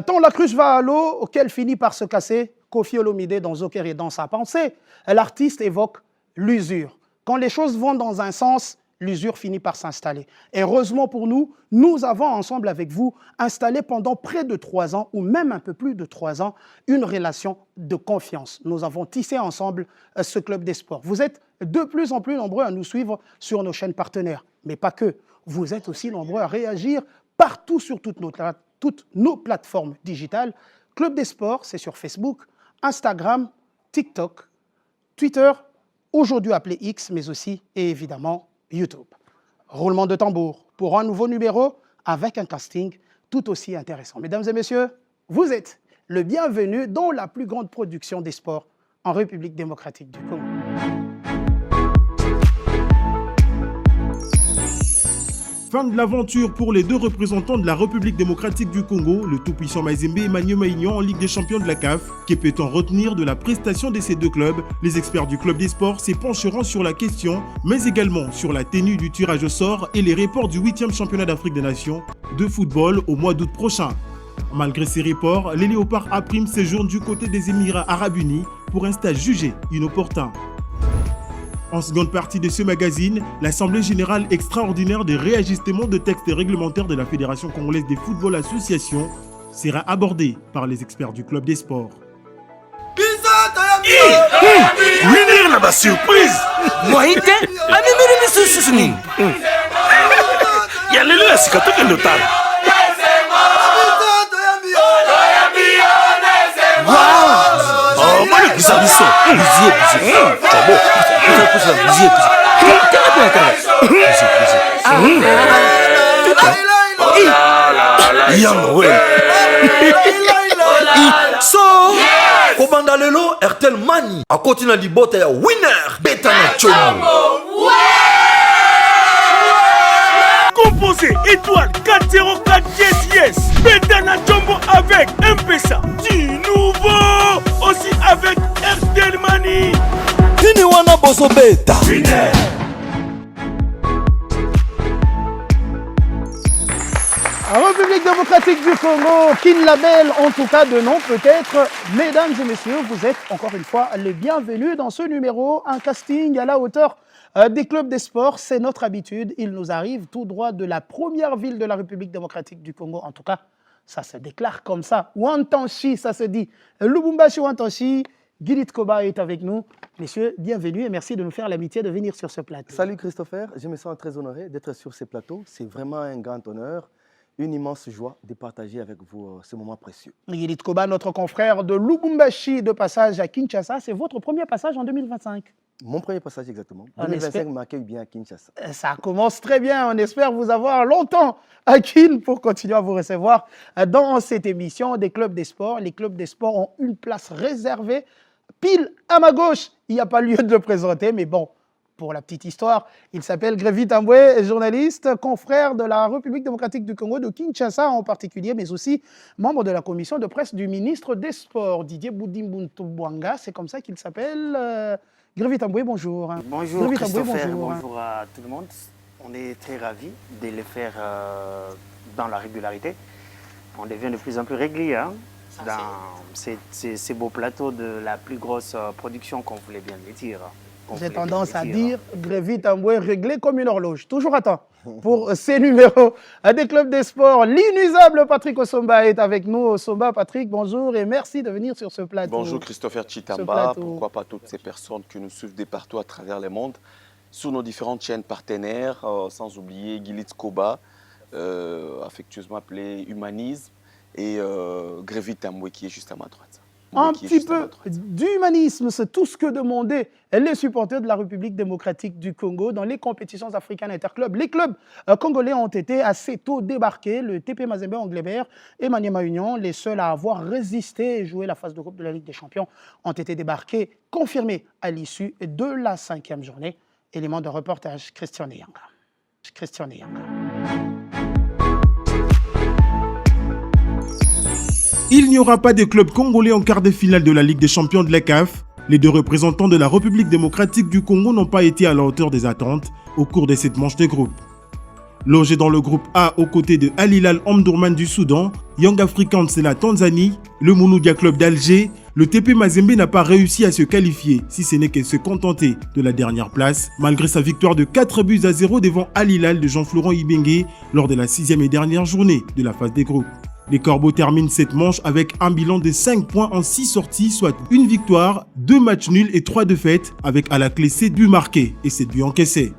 Tant la cruche va à l'eau, qu'elle finit par se casser, Koffi Olomide dans Joker et dans sa pensée, l'artiste évoque l'usure. Quand les choses vont dans un sens, l'usure finit par s'installer. Et heureusement pour nous, nous avons ensemble avec vous installé pendant près de 3 ans, ou même un peu plus de 3 ans, une relation de confiance. Nous avons tissé ensemble ce club des sports. Vous êtes de plus en plus nombreux à nous suivre sur nos chaînes partenaires. Mais pas que. Vous êtes aussi nombreux à réagir partout sur toutes nos plateformes digitales. Club des sports, c'est sur Facebook, Instagram, TikTok, Twitter, aujourd'hui appelé X, mais aussi et évidemment YouTube. Roulement de tambour pour un nouveau numéro avec un casting tout aussi intéressant. Mesdames et messieurs, vous êtes le bienvenu dans la plus grande production des sports en République démocratique du Congo. Fin de l'aventure pour les deux représentants de la République démocratique du Congo, le tout-puissant Mazembe et Manu Maignan en Ligue des champions de la CAF. Que peut-on retenir de la prestation de ces deux clubs? Les experts du Club des sports s'épancheront sur la question, mais également sur la tenue du tirage au sort et les reports du 8e championnat d'Afrique des Nations de football au mois d'août prochain. Malgré ces reports, les Léopards A' séjournent du côté des Émirats Arabes Unis pour un stage jugé inopportun. En seconde partie de ce magazine, l'Assemblée générale extraordinaire des réajustements de textes réglementaires de la Fédération congolaise des football association sera abordée par les experts du Club des sports. Winner na ba surprise. Moite, amimiri misusu nini? Ya lelo sikatoke ndotala. Oh, mali kisabiso. Bizie. Chabo. So, kobanda lelo Airtel Money akoti na libota ya winner beta na chomo. Composé étoile 404 yes beta na chombo avec M-Pesa du nouveau aussi avec Airtel Money. Nini wana boso beta winner. République démocratique du Congo, Kin Label en tout cas de nom peut-être. Mesdames et messieurs, vous êtes encore une fois les bienvenus dans ce numéro, un casting à la hauteur des clubs des sports. C'est notre habitude, il nous arrive tout droit de la première ville de la République démocratique du Congo. En tout cas, ça se déclare comme ça. Wantanchi, ça se dit. Lubumbashi Wantanchi. Gilit Koba est avec nous. Messieurs, bienvenue et merci de nous faire l'amitié de venir sur ce plateau. Salut Christopher, je me sens très honoré d'être sur ce plateau. C'est vraiment un grand honneur, une immense joie de partager avec vous ce moment précieux. Gilit Koba, notre confrère de Lubumbashi, de passage à Kinshasa. C'est votre premier passage en 2025? Mon premier passage exactement. 2025 m'accueille bien à Kinshasa. Ça commence très bien. On espère vous avoir longtemps à Kin pour continuer à vous recevoir dans cette émission des clubs des sports. Les clubs des sports ont une place réservée. Pile à ma gauche, il n'y a pas lieu de le présenter, mais bon, pour la petite histoire, il s'appelle Grévy Tamboué, journaliste, confrère de la République démocratique du Congo, de Kinshasa en particulier, mais aussi membre de la commission de presse du ministre des Sports, Didier Boudimbountoubuanga, c'est comme ça qu'il s'appelle. Grévy Tamboué, bonjour. Bonjour Grévy Christopher, Tamboué, bonjour à tout le monde. On est très ravis de les faire dans la régularité. On devient de plus en plus régulier hein, dans ces beaux plateaux de la plus grosse production qu'on voulait bien le dire. J'ai tendance à dire Grévy Tamboué réglé comme une horloge. Toujours à temps pour ces numéros des clubs des sports. L'inusable Patrick Osomba est avec nous. Osomba, Patrick, bonjour et merci de venir sur ce plateau. Bonjour Christopher Chitamba, pourquoi pas toutes ces personnes qui nous suivent de partout à travers le monde, sur nos différentes chaînes partenaires, sans oublier Gilit Koba, affectueusement appelé Humanisme, et Grévy Tamboué qui est juste à ma droite. Un petit peu d'humanisme, c'est tout ce que demandaient les supporters de la République démocratique du Congo dans les compétitions africaines interclubs. Les clubs congolais ont été assez tôt débarqués. Le TP Mazembe Anglebert et Maniema Union, les seuls à avoir résisté et joué la phase de groupe de la Ligue des Champions, ont été débarqués, confirmés à l'issue de la 5e journée. Élément de reportage, Christian Nyanga. Il n'y aura pas de club congolais en quart de finale de la Ligue des champions de la CAF. Les deux représentants de la République démocratique du Congo n'ont pas été à la hauteur des attentes au cours de cette manche de groupe. Logé dans le groupe A aux côtés de Al Hilal Omdurman du Soudan, Young Africans de la Tanzanie, le Mouloudia Club d'Alger, le TP Mazembe n'a pas réussi à se qualifier, si ce n'est qu'à se contenter de la dernière place, malgré sa victoire de 4-0 devant Al Hilal de Jean-Florent Ibenge lors de la 6e et dernière journée de la phase des groupes. Les Corbeaux terminent cette manche avec un bilan de 5 points en 6 sorties, soit une victoire, 2 matchs nuls et 3 défaites, avec à la clé 7 buts marqués et 7 buts encaissés.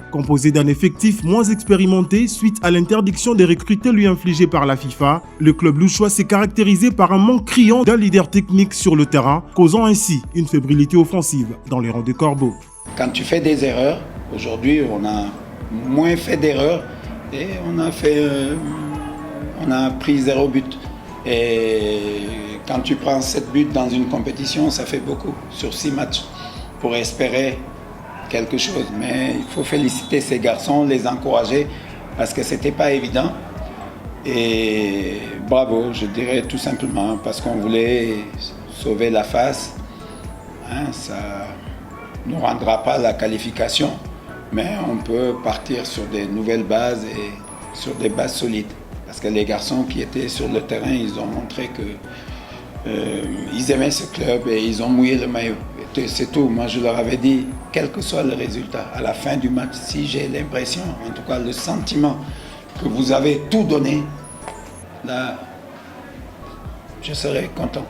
Composé d'un effectif moins expérimenté suite à l'interdiction des recrutés lui infligée par la FIFA, le club louchois s'est caractérisé par un manque criant d'un leader technique sur le terrain, causant ainsi une fébrilité offensive dans les rangs des Corbeaux. Quand tu fais des erreurs, aujourd'hui on a moins fait d'erreurs et on a pris 0 but. Et quand tu prends 7 buts dans une compétition, ça fait beaucoup sur 6 matchs pour espérer quelque chose. Mais il faut féliciter ces garçons, les encourager parce que c'était pas évident. Et bravo, je dirais tout simplement, parce qu'on voulait sauver la face. Ça ne nous rendra pas la qualification, mais on peut partir sur des nouvelles bases et sur des bases solides. Parce que les garçons qui étaient sur le terrain, ils ont montré qu'ils aimaient ce club et ils ont mouillé le maillot. C'est tout. Moi, je leur avais dit, quel que soit le résultat, à la fin du match, si j'ai l'impression, en tout cas le sentiment, que vous avez tout donné, là, je serai content.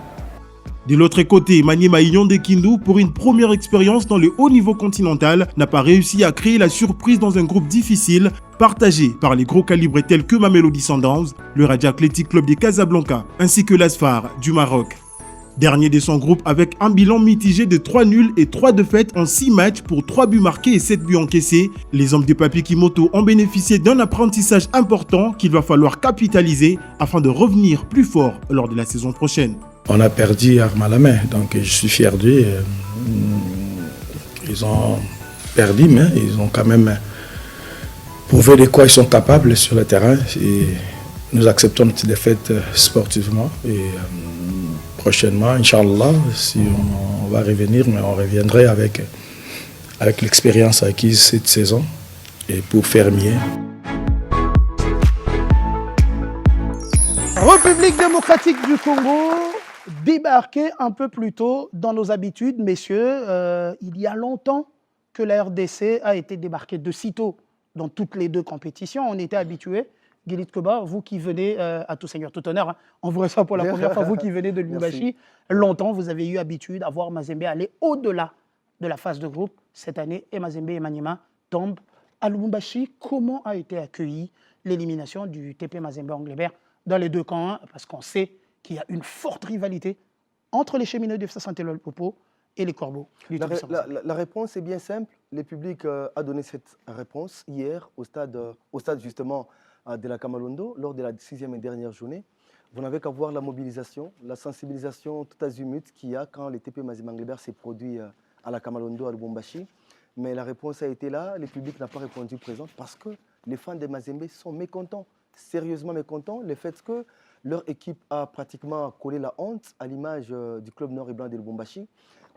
De l'autre côté, Maniema Union de Kindu, pour une première expérience dans le haut niveau continental, n'a pas réussi à créer la surprise dans un groupe difficile, partagé par les gros calibres tels que Mamelodi Sundowns, le Raja Athletic Club de Casablanca, ainsi que l'Asfar du Maroc. Dernier de son groupe avec un bilan mitigé de 3 nuls et 3 défaites en 6 matchs pour 3 buts marqués et 7 buts encaissés, les hommes de Papi Kimoto ont bénéficié d'un apprentissage important qu'il va falloir capitaliser afin de revenir plus fort lors de la saison prochaine. On a perdu arme à la main, donc je suis fier d'eux. Ils ont perdu, mais ils ont quand même prouvé de quoi ils sont capables sur le terrain. Et nous acceptons notre défaite sportivement. Et prochainement, Inch'Allah, si on va revenir, mais on reviendrait avec l'expérience acquise cette saison et pour faire mieux. République démocratique du Congo, débarqué un peu plus tôt dans nos habitudes, messieurs. Il y a longtemps que la RDC a été débarquée de sitôt dans toutes les 2 compétitions. On était habitués. Gilit Koba, vous qui venez, à tout seigneur, tout honneur, on vous reçoit pour la première fois, vous qui venez de Lubumbashi, longtemps vous avez eu habitude à voir Mazembe aller au-delà de la phase de groupe. Cette année, et Mazembe et Maniema tombent à Lubumbashi. Comment a été accueillie l'élimination du TP Mazembe Anglebert dans les 2 camps, parce qu'on sait qu'il y a une forte rivalité entre les cheminots de Saint-Éloy-Popo et les Corbeaux. La réponse est bien simple. Le public a donné cette réponse hier au stade justement de la Kamalondo, lors de la 6e et dernière journée. Vous n'avez qu'à voir la mobilisation, la sensibilisation tout azimut qu'il y a quand le TP Mazembe Anglebert s'est produit à la Kamalondo, à Lubumbashi. Mais la réponse a été là, le public n'a pas répondu présent parce que les fans de Mazembe sont mécontents, sérieusement mécontents. Le fait que leur équipe a pratiquement collé la honte à l'image du club noir et blanc de Lubumbashi,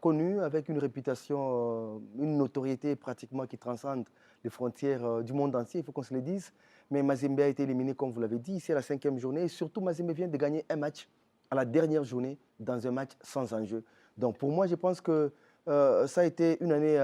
connu avec une réputation, une notoriété pratiquement qui transcende les frontières du monde entier, il faut qu'on se le dise. Mais Mazembe a été éliminé, comme vous l'avez dit, ici à la 5e journée. Et surtout, Mazembe vient de gagner un match à la dernière journée dans un match sans enjeu. Donc pour moi, je pense que ça a été une année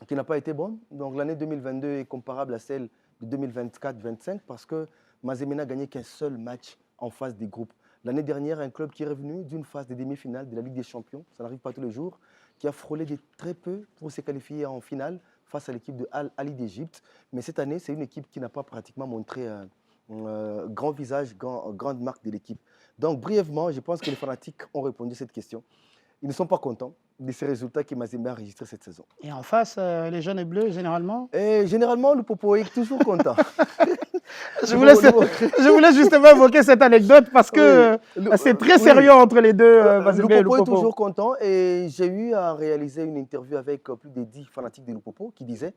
qui n'a pas été bonne. Donc l'année 2022 est comparable à celle de 2024-25 parce que Mazembe n'a gagné qu'un seul match en phase des groupes. L'année dernière, un club qui est revenu d'une phase de demi-finale de la Ligue des Champions, ça n'arrive pas tous les jours, qui a frôlé de très peu pour se qualifier en finale face à l'équipe de Al Ahly d'Égypte. Mais cette année, c'est une équipe qui n'a pas pratiquement montré un grand visage, grande marque de l'équipe. Donc brièvement, je pense que les fanatiques ont répondu à cette question. Ils ne sont pas contents de ces résultats que Mazembe a enregistrés cette saison. Et en face, les jaunes et bleus, généralement généralement, le Popo est toujours content. Je vous laisse justement évoquer cette anecdote parce que c'est très sérieux entre les deux. Le Popo est toujours content et j'ai eu à réaliser une interview avec plus de 10 fanatiques de Lupopo qui disaient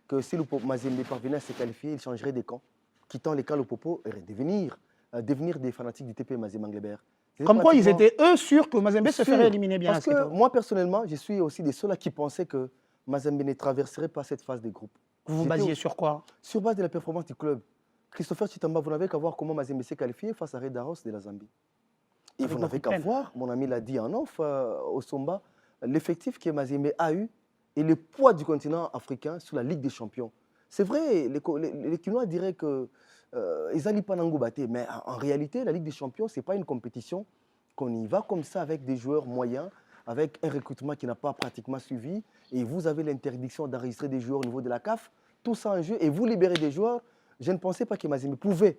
que si Mazembe parvenait à se qualifier, il changerait de camp, quittant les camps Lupopo et devenir des fanatiques du TP Mazembe Anglebert. Comme quoi, ils étaient eux sûrs que Mazembe se ferait éliminer bien. Parce que moi, personnellement, je suis aussi des ceux-là qui pensaient que Mazembe ne traverserait pas cette phase des groupes. Vous vous basiez sur quoi? Sur base de la performance du club. Christopher Chitamba, vous n'avez qu'à voir comment Mazembe s'est qualifié face à Red Arrows de la Zambie. Et vous n'avez qu'à voir, mon ami l'a dit en off, au Somba, l'effectif que Mazembe a eu et le poids du continent africain sur la Ligue des Champions. C'est vrai, les Kinois diraient que ils n'allaient pas n'angoubater, mais en réalité, la Ligue des Champions, ce n'est pas une compétition qu'on y va comme ça avec des joueurs moyens, avec un recrutement qui n'a pas pratiquement suivi, et vous avez l'interdiction d'enregistrer des joueurs au niveau de la CAF, tout ça en jeu, et vous libérez des joueurs. Je ne pensais pas que Mazembe pouvait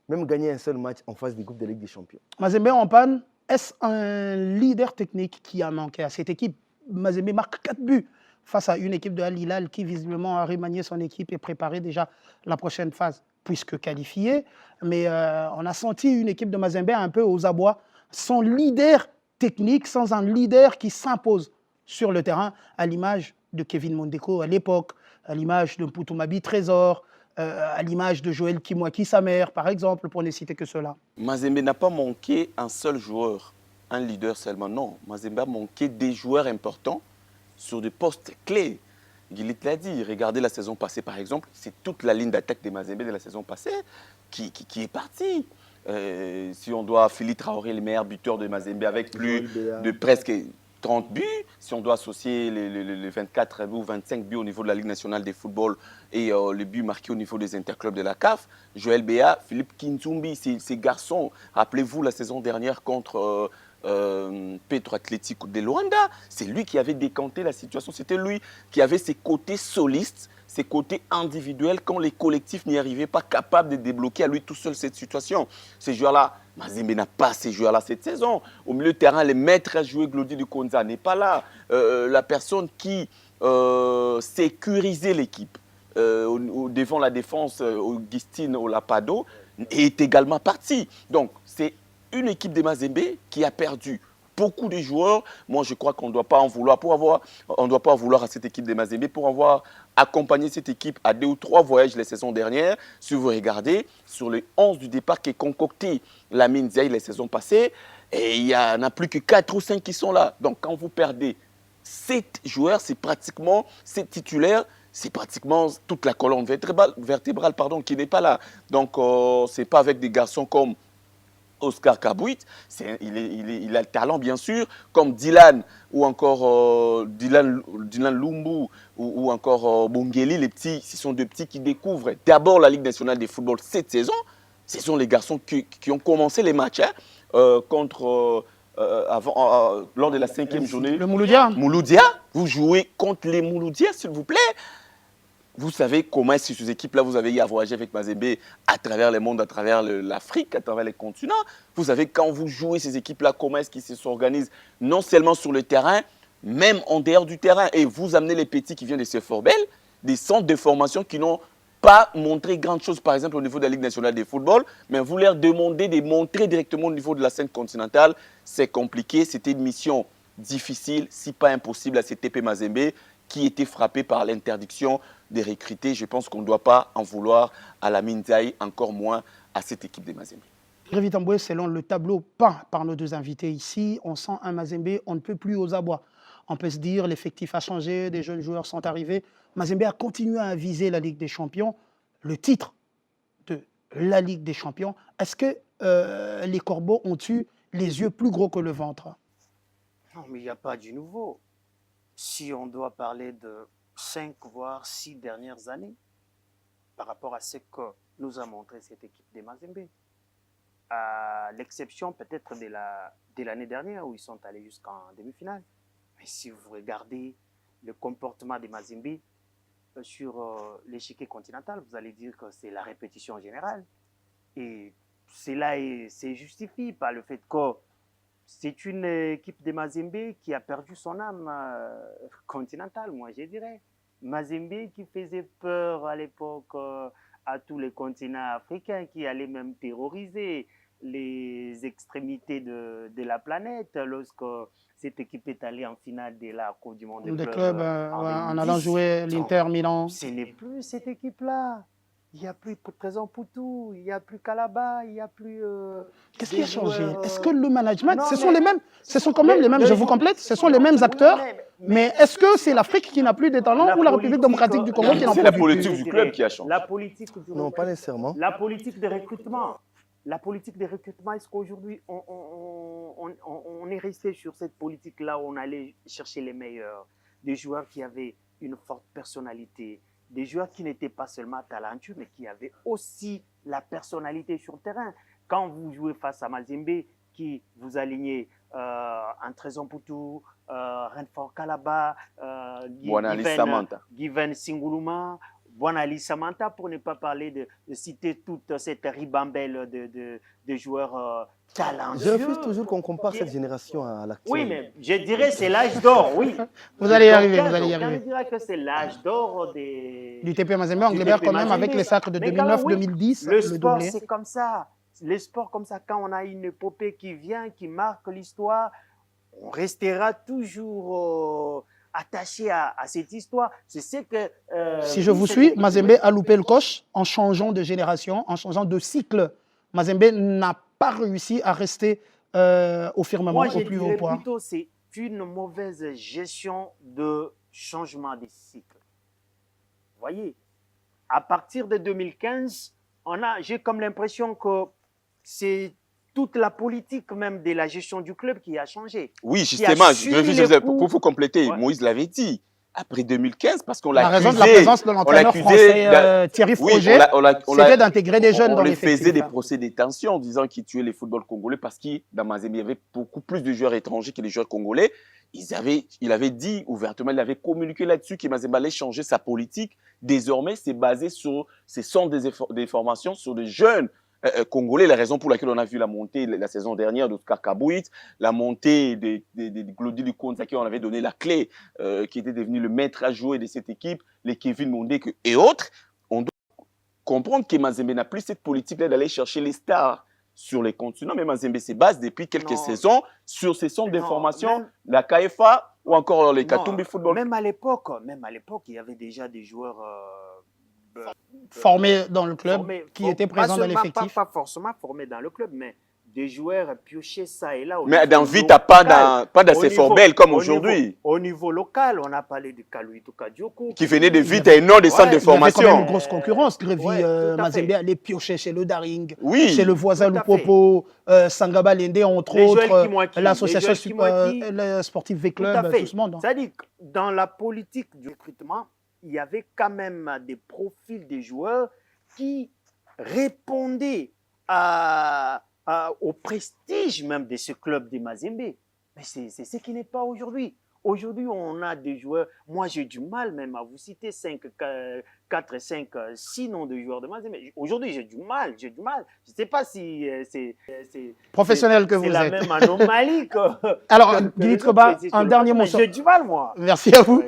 même gagner un seul match en phase du groupe de Ligue des Champions. Mazembe en panne, est-ce un leader technique qui a manqué à cette équipe? Mazembe marque 4 buts face à une équipe de Al Hilal qui visiblement a remanié son équipe et préparé déjà la prochaine phase, puisque qualifiée. Mais on a senti une équipe de Mazembe un peu aux abois, sans leader technique, sans un leader qui s'impose sur le terrain, à l'image de Kevin Mondeko à l'époque, à l'image de Mpoutumabi Trésor, à l'image de Joël Kimwaki Samer, par exemple, pour ne citer que cela. Mazembe n'a pas manqué un seul joueur, un leader seulement. Non, Mazembe a manqué des joueurs importants sur des postes clés. Guilit l'a dit, regardez la saison passée par exemple, c'est toute la ligne d'attaque des Mazembe de la saison passée qui est partie. Si on doit, Philippe Traoré, le meilleur buteur de Mazembe avec plus de presque 30 buts, si on doit associer les 24 ou 25 buts au niveau de la Ligue nationale de football et les buts marqués au niveau des interclubs de la CAF, Joël Béa, Philippe Kinzumbi, ces garçons, rappelez-vous la saison dernière contre Petro Atlético de Luanda, c'est lui qui avait décanté la situation, c'était lui qui avait ses côtés solistes, ses côtés individuels quand les collectifs n'y arrivaient pas, capables de débloquer à lui tout seul cette situation. Ces joueurs-là, Mazembe n'a pas ces joueurs-là cette saison. Au milieu de terrain, le maître à jouer Glody de Konza n'est pas là. La personne qui sécurisait l'équipe devant la défense, Augustine Olapado, est également partie. Donc, c'est une équipe de Mazembe qui a perdu beaucoup de joueurs. Moi, je crois qu'on ne doit pas en vouloir on doit pas en vouloir à cette équipe de Mazembe pour avoir accompagné cette équipe à 2 ou 3 voyages les saisons dernières. Si vous regardez, sur les 11 du départ qui est concocté la Minziaï les saisons passées, et il n'y en a plus que 4 ou 5 qui sont là. Donc, quand vous perdez 7 joueurs, c'est pratiquement 7 titulaires, c'est pratiquement toute la colonne vertébrale qui n'est pas là. Donc, ce n'est pas avec des garçons comme Oscar Kabouit, il a le talent bien sûr, comme Dylan ou encore Dylan Lumbu ou encore Bongeli, les petits, ce sont deux petits qui découvrent d'abord la Ligue nationale de football cette saison. Ce sont les garçons qui ont commencé les matchs contre, lors de la 5e journée. Le Mouloudia. Mouloudia, vous jouez contre les Mouloudia s'il vous plaît. Vous savez comment est-ce que ces équipes-là, vous avez eu à voyager avec Mazembe à travers le monde, à travers l'Afrique, à travers les continents. Vous savez quand vous jouez ces équipes-là, comment est-ce qu'ils s'organisent non seulement sur le terrain, même en dehors du terrain. Et vous amenez les petits qui viennent de Seforbel, des centres de formation qui n'ont pas montré grand chose, par exemple, au niveau de la Ligue nationale de football, mais vous leur demandez de montrer directement au niveau de la scène continentale. C'est compliqué, c'était une mission difficile, si pas impossible à cette TP Mazembe, qui était frappé par l'interdiction de recruter. Je pense qu'on ne doit pas en vouloir à la Minzaï, encore moins à cette équipe des Mazembe. Révi Tamboué, selon le tableau peint par nos deux invités ici, on sent un Mazembe, on ne peut plus aux abois. On peut se dire, l'effectif a changé, des jeunes joueurs sont arrivés. Mazembe a continué à viser la Ligue des Champions, le titre de la Ligue des Champions. Est-ce que les Corbeaux ont eu les yeux plus gros que le ventre? Non, mais il n'y a pas du nouveau. Si on doit parler de 5 voire 6 dernières années, par rapport à ce que nous a montré cette équipe des Mazembe, à l'exception peut-être de l'année dernière où ils sont allés jusqu'en demi-finale. Mais si vous regardez le comportement des Mazembe sur l'échiquier continental, vous allez dire que c'est la répétition générale. Et cela c'est justifié par le fait que c'est une équipe de Mazembe qui a perdu son âme continentale, moi je dirais. Mazembe qui faisait peur à l'époque à tous les continents africains, qui allait même terroriser les extrémités de la planète lorsque cette équipe est allée en finale de la Coupe du Monde des clubs en allant jouer l'Inter Milan. Ce n'est plus cette équipe-là. Il n'y a plus Trésor Poutou, il n'y a plus Kalaba, il n'y a plus... Qu'est-ce qui a changé? Est-ce que le management, Non, ce sont les mêmes, ce sont quand même les mêmes, je vous complète, ce sont les mêmes acteurs, mais est-ce que c'est l'Afrique qui n'a plus de talent ou la République démocratique du Congo qui n'en C'est la plus? politique du club qui a changé. La politique du Non, pas nécessairement. La politique de recrutement. La politique de recrutement, est-ce qu'aujourd'hui, on est resté sur cette politique-là où on allait chercher les meilleurs, des joueurs qui avaient une forte personnalité, des joueurs qui n'étaient pas seulement talentueux, mais qui avaient aussi la personnalité sur le terrain. Quand vous jouez face à Mazembe, qui vous alignez un Trésor Poutou, Renfort Kalaba, Given Singuluma, Bwanali Samantha, pour ne pas parler de citer toute cette ribambelle de joueurs talentueux. Je refuse toujours qu'on compare cette génération à l'actuelle. Oui, mais je dirais que c'est l'âge d'or, oui. Vous allez y arriver, vous allez y arriver. Je dirais que c'est l'âge d'or du TP Mazembe, Anglebert quand même, avec les sacres de 2009-2010. Le sport, c'est comme ça. Le sport, comme ça, quand on a une épopée qui vient, qui marque l'histoire, on restera toujours attaché à cette histoire. C'est ce que... si je vous suis, Mazembe a loupé le coche en changeant de génération, en changeant de cycle. Mazembe n'a pas réussi à rester au firmament, au plus haut point. Plutôt, c'est une mauvaise gestion de changement des cycles. Vous voyez, à partir de 2015, j'ai comme l'impression que c'est toute la politique même de la gestion du club qui a changé. Oui, justement, pour vous compléter, ouais. Moïse l'avait dit. Après 2015, parce qu'on l'a accusé... La raison de la présence de l'entraîneur français Thierry Froger, c'était d'intégrer des jeunes dans l'effectif. On faisait des procès détention en disant qu'il tuait les footballs congolais parce que dans Mazembe, il y avait beaucoup plus de joueurs étrangers que les joueurs congolais. Il avait dit ouvertement, il avait communiqué là-dessus que Mazembe allait changer sa politique. Désormais, c'est basé sur ces centres d'information sur des jeunes congolais, la raison pour laquelle on a vu la montée la saison dernière d'Oscar Kabouit, la montée de Glody Lukonza qui on avait donné la clé, qui était devenu le maître à jouer de cette équipe, les Kevin Mondé et autres. On doit comprendre que Mazembe n'a plus cette politique-là d'aller chercher les stars sur les continents, mais Mazembe se base depuis quelques saisons sur ces centres d'information, la KFA ou encore les Katumbi Football. Même à l'époque, il y avait déjà des joueurs... formés dans le club, qui étaient présents dans l'effectif. Pas forcément formés dans le club, mais des joueurs piochés ça et là. Mais dans Vita, pas dans ces formels comme aujourd'hui. Au niveau local, on a parlé de Kaluito Kadioko. Qui venait de Vita et non des centres de formation. Il y avait quand même une grosse concurrence. Grévy, Mazembe allait piocher chez le Daring, chez le voisin Lupopo, Sangaba Lende, entre autres, l'association sportive V-Club, tout ce monde. C'est-à-dire que dans la politique du recrutement, il y avait quand même des profils des joueurs qui répondaient au prestige même de ce club de Mazembe. Mais c'est ce qui n'est pas aujourd'hui. Aujourd'hui, on a des joueurs... Moi, j'ai du mal même à vous citer 4, 5, 6 noms de joueurs de Mazembe. Aujourd'hui, j'ai du mal. Je ne sais pas si c'est... Professionnel que vous êtes. C'est la même anomalie que... Alors, Guy Koba, un dernier mot. J'ai du mal, moi. Merci à vous.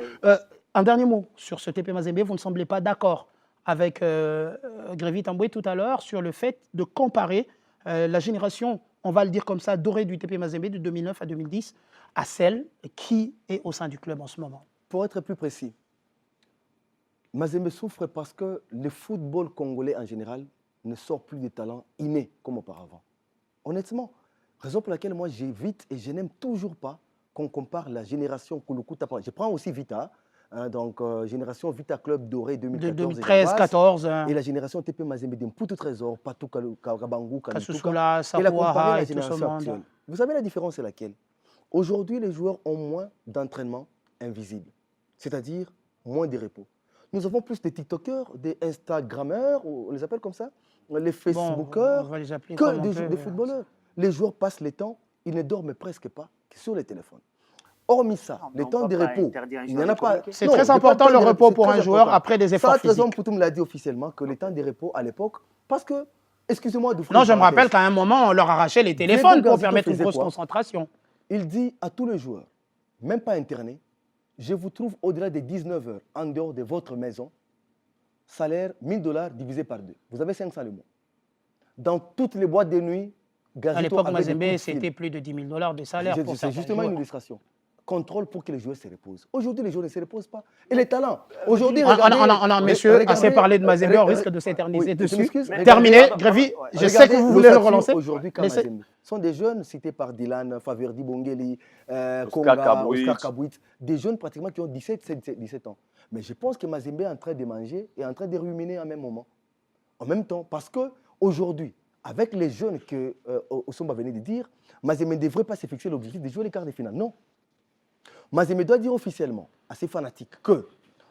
Un dernier mot sur ce TP Mazembe. Vous ne semblez pas d'accord avec Grévy Tamboué tout à l'heure sur le fait de comparer la génération, on va le dire comme ça, dorée du TP Mazembe de 2009 à 2010 à celle qui est au sein du club en ce moment. Pour être plus précis, Mazembe souffre parce que le football congolais en général ne sort plus de talents innés comme auparavant. Honnêtement, raison pour laquelle moi j'évite et je n'aime toujours pas qu'on compare la génération Kouloukou-Tapa. Je prends aussi Vita. Donc, génération Vita Club Doré 2013-14. Et la génération TP Mazembe d'Mpoutou Trésor, Patou Kabangou, Kassoula, et la comparer Sakouara à la et tout ce génération monde. actuelle. Vous savez la différence, c'est laquelle? Aujourd'hui, les joueurs ont moins d'entraînement invisible, c'est-à-dire moins de repos. Nous avons plus de TikTokers, des Instagrammeurs, on les appelle comme ça, les Facebookers, que des footballeurs. Les joueurs passent le temps, ils ne dorment presque pas sur les téléphones. Hormis ça, le temps de repos, il n'y en a pas. C'est très important le repos pour un joueur après des efforts physiques. Raison Poutou me l'a dit officiellement que le temps de repos à l'époque, parce que, excusez-moi de vous... Non, je me rappelle qu'à un moment, on leur arrachait les téléphones pour permettre une grosse concentration. Il dit à tous les joueurs, même pas internés, je vous trouve au-delà des 19 heures en dehors de votre maison, salaire $1000 divisé par 2. Vous avez 500 le mois. Dans toutes les boîtes de nuit, à l'époque, Mazembe, c'était plus de $10 000 de salaire. C'est justement une illustration. contrôle pour que les joueurs se reposent. Aujourd'hui, les joueurs ne se reposent pas. Et les talents. Aujourd'hui, On a, messieurs, assez parlé de Mazembe, on risque de s'éterniser dessus. Terminé, Grévy, je sais que vous voulez le relancer. Aujourd'hui, Mazembe sont des jeunes cités par Dylan, Faverdi Bongeli, Konga, Oscar Kabouit, des jeunes pratiquement qui ont 17 ans. Mais je pense que Mazembe est en train de manger et en train de ruminer en même moment. En même temps, parce qu'aujourd'hui, avec les jeunes que Osomba venait de dire, Mazembe ne devrait pas se fixer l'objectif de jouer les quarts de finale. Non. Mazembe doit dire officiellement à ses fanatiques que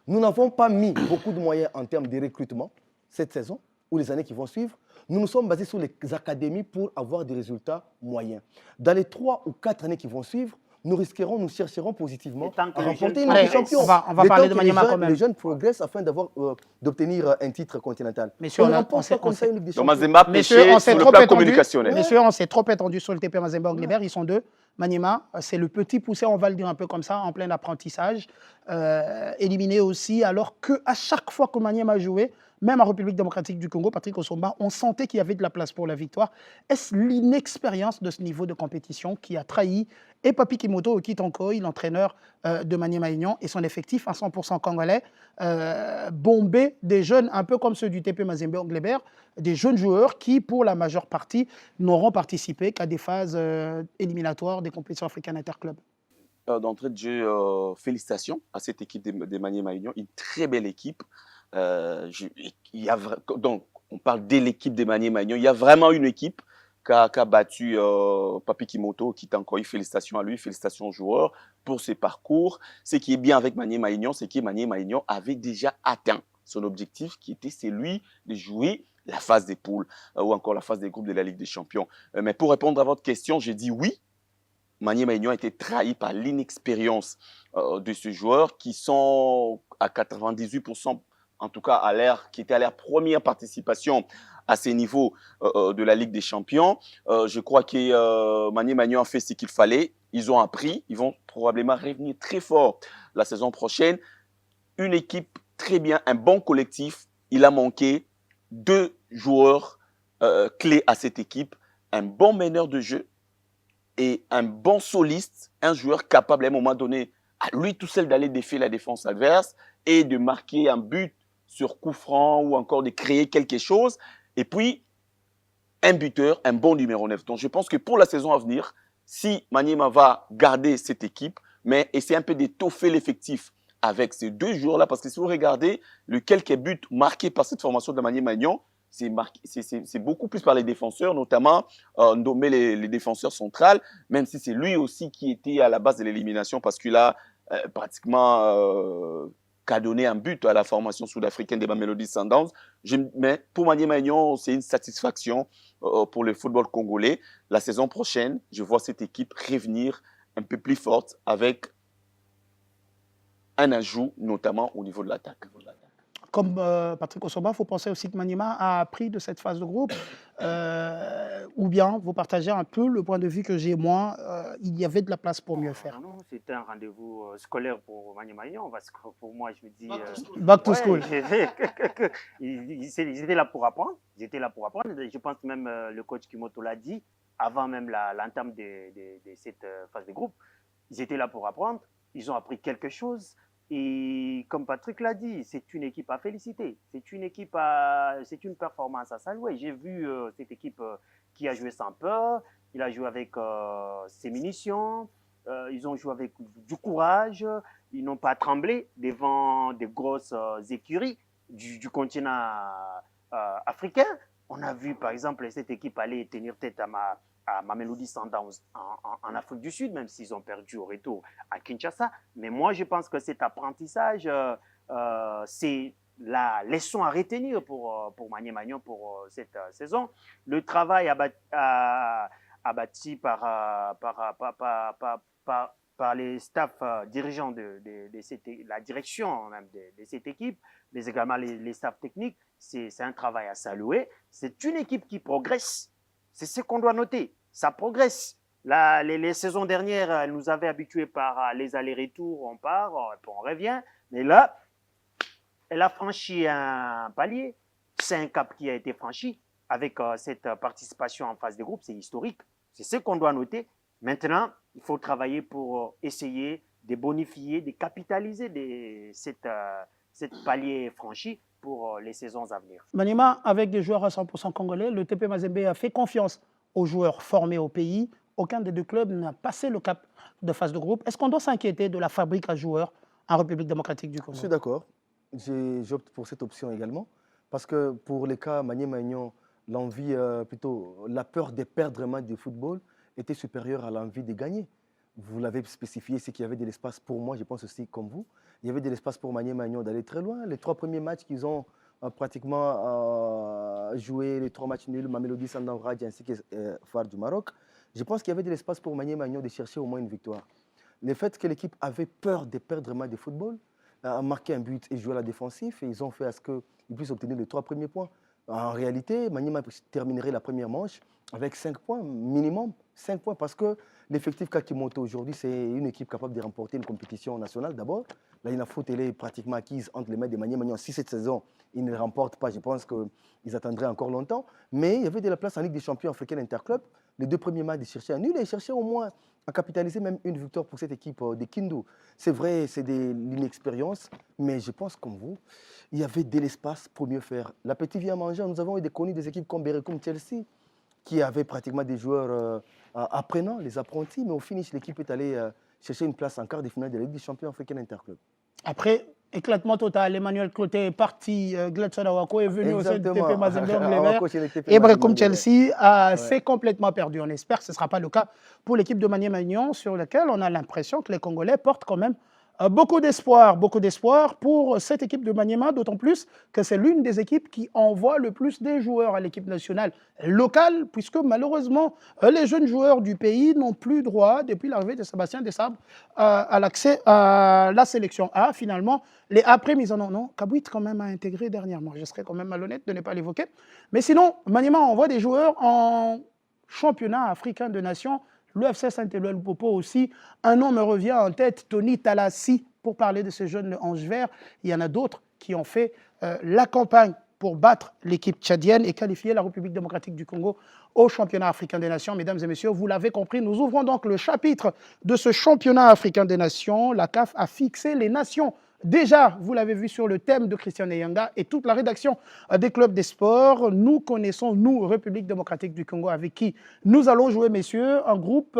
nous n'avons pas mis beaucoup de moyens en termes de recrutement cette saison ou les années qui vont suivre. Nous nous sommes basés sur les académies pour avoir des résultats moyens. Dans les 3 ou 4 années qui vont suivre, nous chercherons positivement à remporter une Ligue des Champions. On va parler de Maniema quand même. Les jeunes progressent afin d'obtenir un titre continental. Messieurs, on s'est trop étendu sur le TP Mazembe Anglebert. Ils sont 2. Maniema, c'est le petit poussé, on va le dire un peu comme ça, en plein apprentissage. Éliminé aussi, alors qu'à chaque fois que Maniema a joué, même en République démocratique du Congo, Patrick Osomba, on sentait qu'il y avait de la place pour la victoire. Est-ce l'inexpérience de ce niveau de compétition qui a trahi et Papi Kimoto Okitankoy, l'entraîneur de Maniema Union, et son effectif à 100% congolais, bombé des jeunes, un peu comme ceux du TP Mazembe Anglebert, des jeunes joueurs qui, pour la majeure partie, n'auront participé qu'à des phases éliminatoires des compétitions africaines interclubs? D'entrée de jeu, félicitations à cette équipe des Maniema Union, une très belle équipe. Donc, on parle de l'équipe des Maniema Union. Il y a vraiment une équipe qui a battu Papi Kimoto Okitankoy. Félicitations à lui, félicitations aux joueurs pour ses parcours. Ce qui est bien avec Maniema Union, c'est que Maniema Union avait déjà atteint son objectif qui était celui de jouer la phase des poules ou encore la phase des groupes de la Ligue des Champions. Mais pour répondre à votre question, j'ai dit oui. Maniema Union a été trahi par l'inexpérience de ces joueurs qui sont à 98%, en tout cas qui étaient à leur première participation à ces niveaux de la Ligue des Champions. Je crois que Maniema Union a fait ce qu'il fallait. Ils ont appris. Ils vont probablement revenir très fort la saison prochaine. Une équipe très bien, un bon collectif. Il a manqué 2 joueurs clés à cette équipe. Un bon meneur de jeu et un bon soliste, un joueur capable à un moment donné, à lui tout seul d'aller défier la défense adverse et de marquer un but sur coup franc ou encore de créer quelque chose. Et puis, un buteur, un bon numéro 9. Donc, je pense que pour la saison à venir, si Maniema va garder cette équipe, mais essayer un peu d'étoffer l'effectif avec ces 2 joueurs-là, parce que si vous regardez les quelques buts marqués par cette formation de Maniema Union, c'est beaucoup plus par les défenseurs, notamment nommé les défenseurs centrales, même si c'est lui aussi qui était à la base de l'élimination parce qu'il a pratiquement qu'a donné un but à la formation sud-africaine des Mamelodi Sundowns. Mais pour Maniema Union, c'est une satisfaction pour le football congolais. La saison prochaine, je vois cette équipe revenir un peu plus forte avec un ajout, notamment au niveau de l'attaque. Comme Patrick Osomba, il faut penser aussi que Maniema a appris de cette phase de groupe. Ou bien vous partagez un peu le point de vue que j'ai moi, il y avait de la place pour mieux faire. Non, c'était un rendez-vous scolaire pour Maniema Union, parce que pour moi, je me dis... Back to school. Ils étaient là pour apprendre. Ils étaient là pour apprendre. Je pense que même le coach Kimoto l'a dit, avant même l'entame de cette phase de groupe. Ils étaient là pour apprendre. Ils ont appris quelque chose. Et comme Patrick l'a dit, c'est une équipe à féliciter. C'est une performance à saluer. J'ai vu cette équipe qui a joué sans peur. Il a joué avec ses munitions. Ils ont joué avec du courage. Ils n'ont pas tremblé devant des grosses écuries du continent africain. On a vu par exemple cette équipe aller tenir tête à Mamelodi Sundowns en Afrique du Sud, même s'ils ont perdu au retour à Kinshasa. Mais moi, je pense que cet apprentissage, c'est la leçon à retenir pour Maniema Union pour cette saison. Le travail abattu par les staffs dirigeants de la direction même de cette équipe, mais également les staffs techniques, c'est un travail à saluer. C'est une équipe qui progresse. C'est ce qu'on doit noter. Ça progresse. Les saisons dernières, elles nous avaient habitués par les allers-retours. On part, on revient. Mais là, elle a franchi un palier. C'est un cap qui a été franchi avec cette participation en phase de groupe. C'est historique. C'est ce qu'on doit noter. Maintenant, il faut travailler pour essayer de bonifier, de capitaliser cette palier franchi pour les saisons à venir. Maniema, avec des joueurs à 100% congolais, le TP Mazembe a fait confiance aux joueurs formés au pays. Aucun des deux clubs n'a passé le cap de phase de groupe. Est-ce qu'on doit s'inquiéter de la fabrique à joueurs en République démocratique du Congo? Je suis d'accord. J'opte pour cette option également. Parce que pour les cas Maniema Union, l'envie, plutôt la peur de perdre un match de football était supérieure à l'envie de gagner. Vous l'avez spécifié, c'est qu'il y avait de l'espace pour moi, je pense aussi comme vous. Il y avait de l'espace pour Maniema Union d'aller très loin. Les 3 premiers matchs qu'ils ont pratiquement joué, les 3 matchs nuls, Mamelodi Sundowns ainsi que Phare du Maroc, je pense qu'il y avait de l'espace pour Maniema Union de chercher au moins une victoire. Le fait que l'équipe avait peur de perdre un match de football, a marqué un but et joué à la défensive, et ils ont fait à ce qu'ils puissent obtenir les 3 premiers points. En réalité, Maniema terminerait la première manche avec 5 points minimum, 5 points, parce que l'effectif Kakimoto aujourd'hui, c'est une équipe capable de remporter une compétition nationale d'abord. La Inafoot, elle est pratiquement acquise entre les mains de Maniema Union. Si cette saison, ils ne le remportent pas, je pense qu'ils attendraient encore longtemps. Mais il y avait de la place en Ligue des champions africaine interclub. Les 2 premiers matchs, ils cherchaient un nul et ils cherchaient au moins à capitaliser même une victoire pour cette équipe de Kindu. C'est vrai, c'est de l'inexpérience, mais je pense comme vous, il y avait de l'espace pour mieux faire. L'appétit vient manger. Nous avons connu des équipes comme Berekum Chelsea, qui avaient pratiquement des joueurs apprenants, les apprentis, mais au finish, l'équipe est allée chercher une place en quart de finale de la Ligue des champions africaine interclub. Après, éclatement total, Emmanuel Clotet est parti, Gladson Awako est venu au sein du TP Mazembe les Verts, et Berekum Chelsea s'est complètement perdu. On espère que ce ne sera pas le cas pour l'équipe de Maniema Union, sur laquelle on a l'impression que les Congolais portent quand même beaucoup d'espoir pour cette équipe de Maniema, d'autant plus que c'est l'une des équipes qui envoie le plus des joueurs à l'équipe nationale locale, puisque malheureusement, les jeunes joueurs du pays n'ont plus droit, depuis l'arrivée de Sébastien Desabre, à l'accès à la sélection A. Finalement, les après-mises en non, Kabouit quand même a intégré dernièrement. Je serais quand même malhonnête de ne pas l'évoquer. Mais sinon, Maniema envoie des joueurs en championnat africain de nations. L'UFC Saint-Éloi Popo aussi. Un nom me revient en tête, Tony Talassi, pour parler de ce jeune ange vert. Il y en a d'autres qui ont fait la campagne pour battre l'équipe tchadienne et qualifier la République démocratique du Congo au championnat africain des nations. Mesdames et messieurs, vous l'avez compris, nous ouvrons donc le chapitre de ce championnat africain des nations. La CAF a fixé les nations. Déjà, vous l'avez vu sur le thème de Christian Eyanga et toute la rédaction des clubs des sports. Nous connaissons, nous, République démocratique du Congo, avec qui nous allons jouer, messieurs, un groupe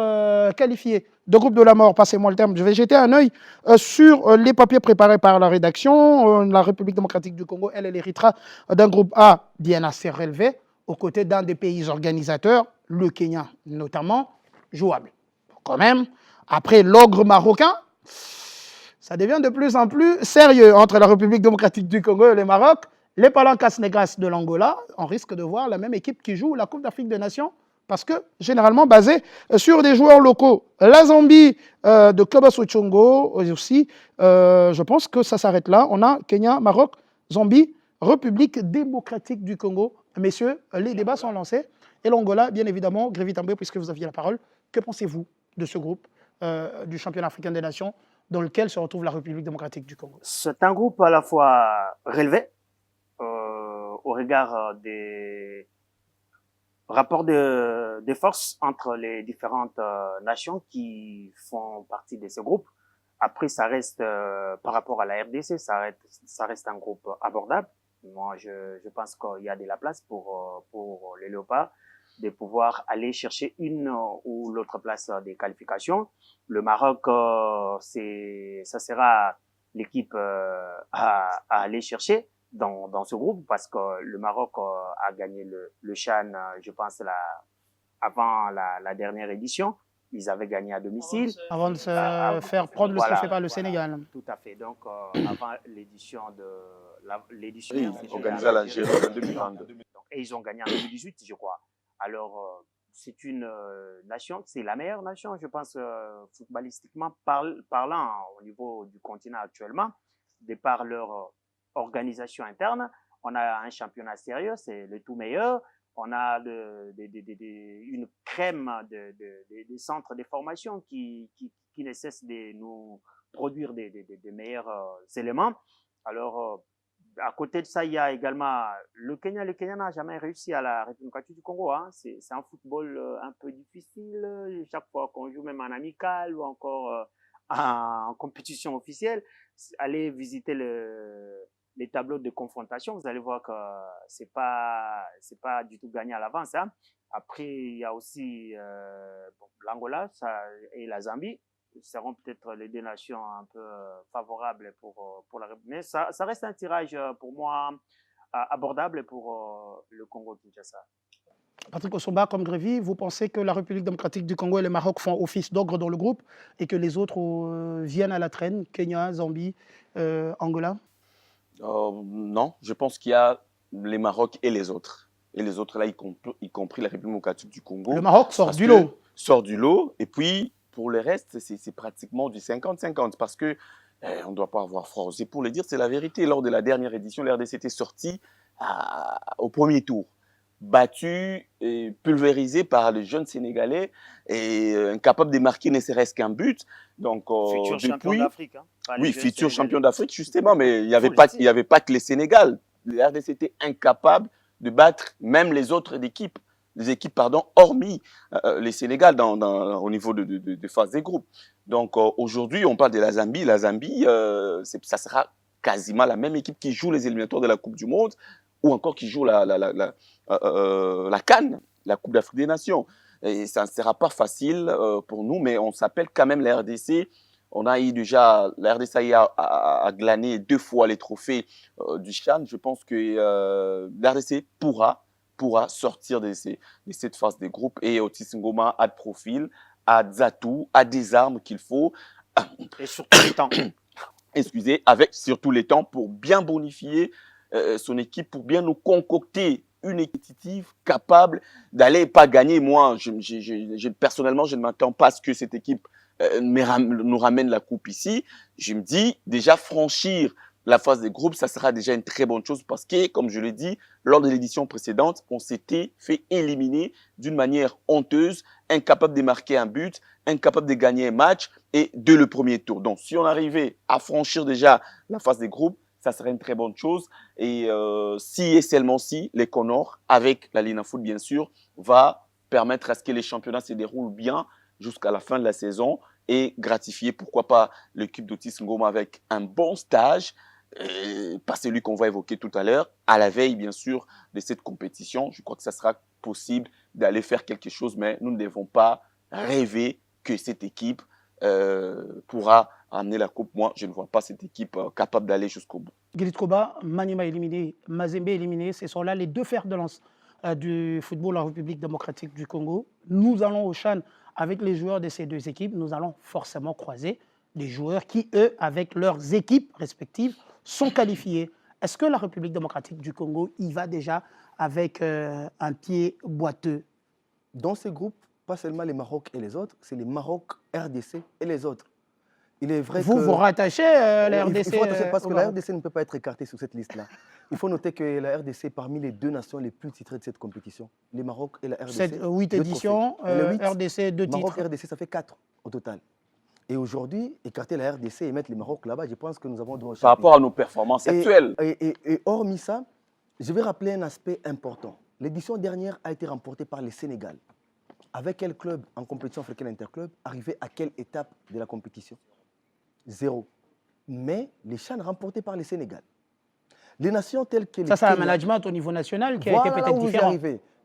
qualifié de groupe de la mort. Passez-moi le terme. Je vais jeter un œil sur les papiers préparés par la rédaction. La République démocratique du Congo, elle héritera d'un groupe A bien assez relevé, aux côtés d'un des pays organisateurs, le Kenya notamment, jouable. Quand même, après l'ogre marocain, ça devient de plus en plus sérieux entre la République démocratique du Congo et le Maroc. Les Palancas Negras de l'Angola, on risque de voir la même équipe qui joue la Coupe d'Afrique des Nations, parce que généralement basée sur des joueurs locaux. La Zambie de Kobaso Chongo aussi, je pense que ça s'arrête là. On a Kenya, Maroc, Zambie, République démocratique du Congo. Messieurs, les débats sont lancés. Et l'Angola, bien évidemment, Grévy També, puisque vous aviez la parole, que pensez-vous de ce groupe du championnat africain des nations dans lequel se retrouve la République démocratique du Congo? C'est un groupe à la fois relevé au regard des rapports de force entre les différentes nations qui font partie de ce groupe. Après, ça reste, par rapport à la RDC, ça reste un groupe abordable. Moi, je pense qu'il y a de la place pour les Léopards de pouvoir aller chercher une ou l'autre place des qualifications. Le Maroc, ça sera l'équipe à aller chercher dans ce groupe, parce que le Maroc a gagné le CHAN, je pense, avant la dernière édition. Ils avaient gagné à domicile. Avant de se faire prendre le trophée par le Sénégal. Tout à fait. Donc, avant l'édition organisée à l'Algérie en 2022. Et ils ont gagné en 2018, je crois. Alors, c'est une nation, c'est la meilleure nation, je pense, footballistiquement parlant au niveau du continent actuellement, de par leur organisation interne. On a un championnat sérieux, c'est le tout meilleur. On a une crème des centres de formation qui ne cessent de nous produire des meilleurs éléments. Alors, à côté de ça, il y a également le Kenya. Le Kenya n'a jamais réussi à la République démocratique du Congo. Hein. C'est un football un peu difficile. Chaque fois qu'on joue, même en amical ou encore en compétition officielle, allez visiter les tableaux de confrontation. Vous allez voir que c'est pas du tout gagné à l'avance. Hein. Après, il y a aussi l'Angola et la Zambie. Seront peut-être les deux nations un peu favorables pour la République. Mais ça reste un tirage pour moi abordable pour le Congo-Kinshasa. Patrick Osomba, comme Grévy, vous pensez que la République démocratique du Congo et le Maroc font office d'ogre dans le groupe et que les autres viennent à la traîne, Kenya, Zambie, Angola? Non, je pense qu'il y a les Maroc et les autres. Et les autres là, y compris la République démocratique du Congo. Le Maroc sort du lot. Sort du lot, et puis pour le reste, c'est pratiquement du 50-50 parce que on ne doit pas avoir froid. C'est pour le dire, c'est la vérité. Lors de la dernière édition, l'RDC était sorti au premier tour, battu et pulvérisé par les jeunes Sénégalais et incapable de marquer ne serait-ce qu'un but. Donc, futur champion d'Afrique. Hein, oui, futur champion d'Afrique, justement, mais il n'y avait pas que les Sénégal. Le RDC était incapable de battre même les autres équipes. Les équipes, hormis les Sénégal au niveau de phase des groupes. Donc aujourd'hui, on parle de la Zambie. La Zambie, ça sera quasiment la même équipe qui joue les éliminatoires de la Coupe du Monde ou encore qui joue la CAN, la Coupe d'Afrique des Nations. Et ça ne sera pas facile pour nous, mais on s'appelle quand même la RDC. On a eu déjà, la RDC a glané 2 fois les trophées du CHAN. Je pense que la RDC pourra sortir de cette phase des groupes et Otis Ngoma a de profil, a des atouts, a des armes qu'il faut. Et surtout les temps. Excusez, avec surtout les temps pour bien bonifier son équipe, pour bien nous concocter une équipe capable d'aller pas gagner. Moi, personnellement, je ne m'attends pas à ce que cette équipe nous ramène la coupe ici. Je me dis déjà franchir la phase des groupes, ça sera déjà une très bonne chose parce que, comme je l'ai dit, lors de l'édition précédente, on s'était fait éliminer d'une manière honteuse, incapable de marquer un but, incapable de gagner un match et dès le premier tour. Donc, si on arrivait à franchir déjà la phase des groupes, ça serait une très bonne chose. Et si et seulement si, les Comores, avec la Linafoot bien sûr, va permettre à ce que les championnats se déroulent bien jusqu'à la fin de la saison et gratifier, pourquoi pas, l'équipe d'Otis Ngoma avec un bon stage, pas celui qu'on va évoquer tout à l'heure, à la veille, bien sûr, de cette compétition. Je crois que ça sera possible d'aller faire quelque chose, mais nous ne devons pas rêver que cette équipe pourra amener la coupe. Moi, je ne vois pas cette équipe capable d'aller jusqu'au bout. Guilherme Koba, Maniema éliminé, Mazembe éliminé, ce sont là les 2 fers de lance du football en République démocratique du Congo. Nous allons au CHAN avec les joueurs de ces 2 équipes. Nous allons forcément croiser des joueurs qui, eux, avec leurs équipes respectives, sont qualifiés. Est-ce que la République démocratique du Congo y va déjà avec un pied boiteux? Dans ce groupe, pas seulement les Maroc et les autres, c'est les Maroc, RDC et les autres. Il est vrai vous rattachez la RDC il faut attacher parce que la RDC ne peut pas être écartée sur cette liste-là. Il faut noter que la RDC est parmi les 2 nations les plus titrées de cette compétition. Les Maroc et la RDC. 8 éditions, RDC 2 titres. Maroc et RDC, ça fait 4 au total. Et aujourd'hui, écarter la RDC et mettre les Maroc là-bas, je pense que nous avons droit. Par rapport à nos performances actuelles. Et hormis ça, je vais rappeler un aspect important. L'édition dernière a été remportée par le Sénégal. Avec quel club en compétition africaine interclub, arrivé à quelle étape de la compétition? 0. Mais les CHAN remportés par le Sénégal. Les nations telles que ça, c'est un management au niveau national qui a été peut-être différent.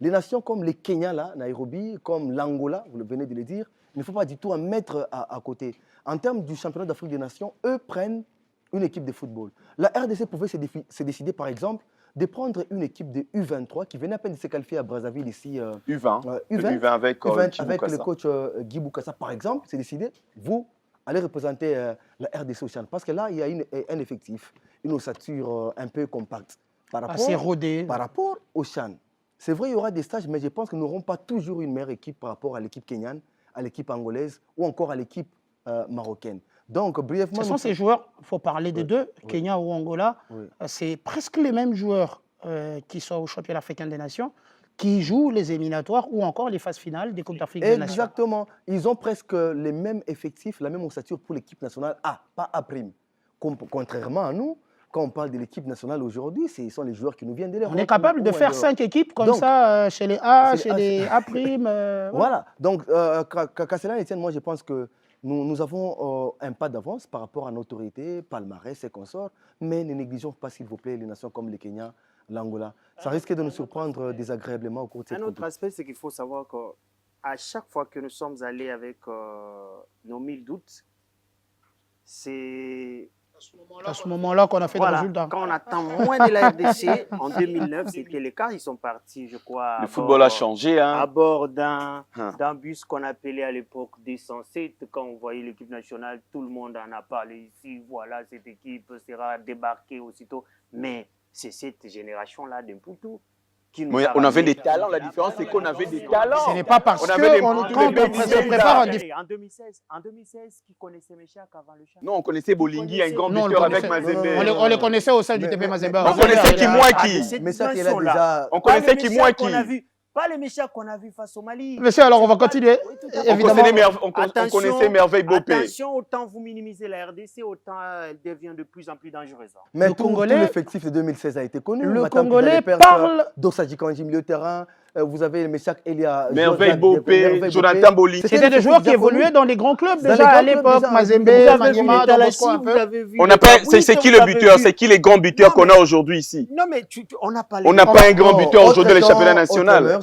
Les nations comme le Kenya, là, Nairobi, comme l'Angola, vous venez de le dire, il ne faut pas du tout en mettre à côté. En termes du championnat d'Afrique des Nations, eux prennent une équipe de football. La RDC pouvait se décider, par exemple, de prendre une équipe de U23 qui venait à peine de se qualifier à Brazzaville ici. U20 avec le coach Guy Boukassa, par exemple, c'est décidé, vous allez représenter la RDC au CHAN. Parce que là, il y a un effectif, une ossature un peu compacte. Assez rodée. Par rapport au CHAN. C'est vrai, il y aura des stages, mais je pense que nous n'aurons pas toujours une meilleure équipe par rapport à l'équipe kenyane, à l'équipe angolaise ou encore à l'équipe marocaine. Donc, brièvement... Ce sont ces joueurs, il faut parler des 2, Kenya ou Angola, c'est presque les mêmes joueurs qui sont au championnat africain des nations, qui jouent les éliminatoires ou encore les phases finales des Coupes d'Afrique des Nations. Exactement. Ils ont presque les mêmes effectifs, la même ossature pour l'équipe nationale A, pas A'. Contrairement à nous, quand on parle de l'équipe nationale aujourd'hui, ce sont les joueurs qui nous viennent de l'Europe. On est capable de faire 5 équipes comme ça, chez les A, chez les A'. Voilà. Donc, qu'à cela ne tienne, moi, je pense que nous avons un pas d'avance par rapport à notre autorité, palmarès et consorts, mais ne négligeons pas, s'il vous plaît, les nations comme le Kenya, l'Angola. Ça risque de nous surprendre désagréablement au cours de cette Un autre aspect, c'est qu'il faut savoir qu'à chaque fois que nous sommes allés avec nos 1000 doutes, c'est à ce moment-là qu'on a fait des résultats. Quand on attend moins de la RDC, en 2009, c'était le cas. Ils sont partis, je crois. Le football a changé. Hein. À bord d'un bus qu'on appelait à l'époque 207. Quand on voyait l'équipe nationale, tout le monde en a parlé ici. Voilà, cette équipe sera débarquée aussitôt. Mais c'est cette génération-là d'Imputu qui nous a on avait des talents. La différence, c'est qu'on avait des talents. Ce n'est pas parce qu'on se prépare en 2016, qui connaissait Meshak avant le chat? Non, on connaissait Bolingui, un grand buteur avec Mazembe. On les connaissait au sein du TP Mazembe. On connaissait qui moins qui. On connaissait qui moins qui. Pas les Meshak qu'on a vu face au Mali. Monsieur, alors on va continuer. On connaissait Merveille Bopé. Attention, autant vous minimisez la RDC, autant elle devient de plus en plus dangereuse. Mais tout l'effectif de 2016 a été connu. Le Congolais parle... Dosaji Kanji, milieu de terrain. Vous avez Meshak Elia. Merveille Bopé, Jonathan Boli. C'était des joueurs qui évoluaient dans les grands clubs déjà à l'époque. Mazembe, Maniema, c'est qui le buteur? C'est qui les grands buteurs qu'on a aujourd'hui ici? Non, mais on n'a pas un grand buteur aujourd'hui dans les championnats nationaux.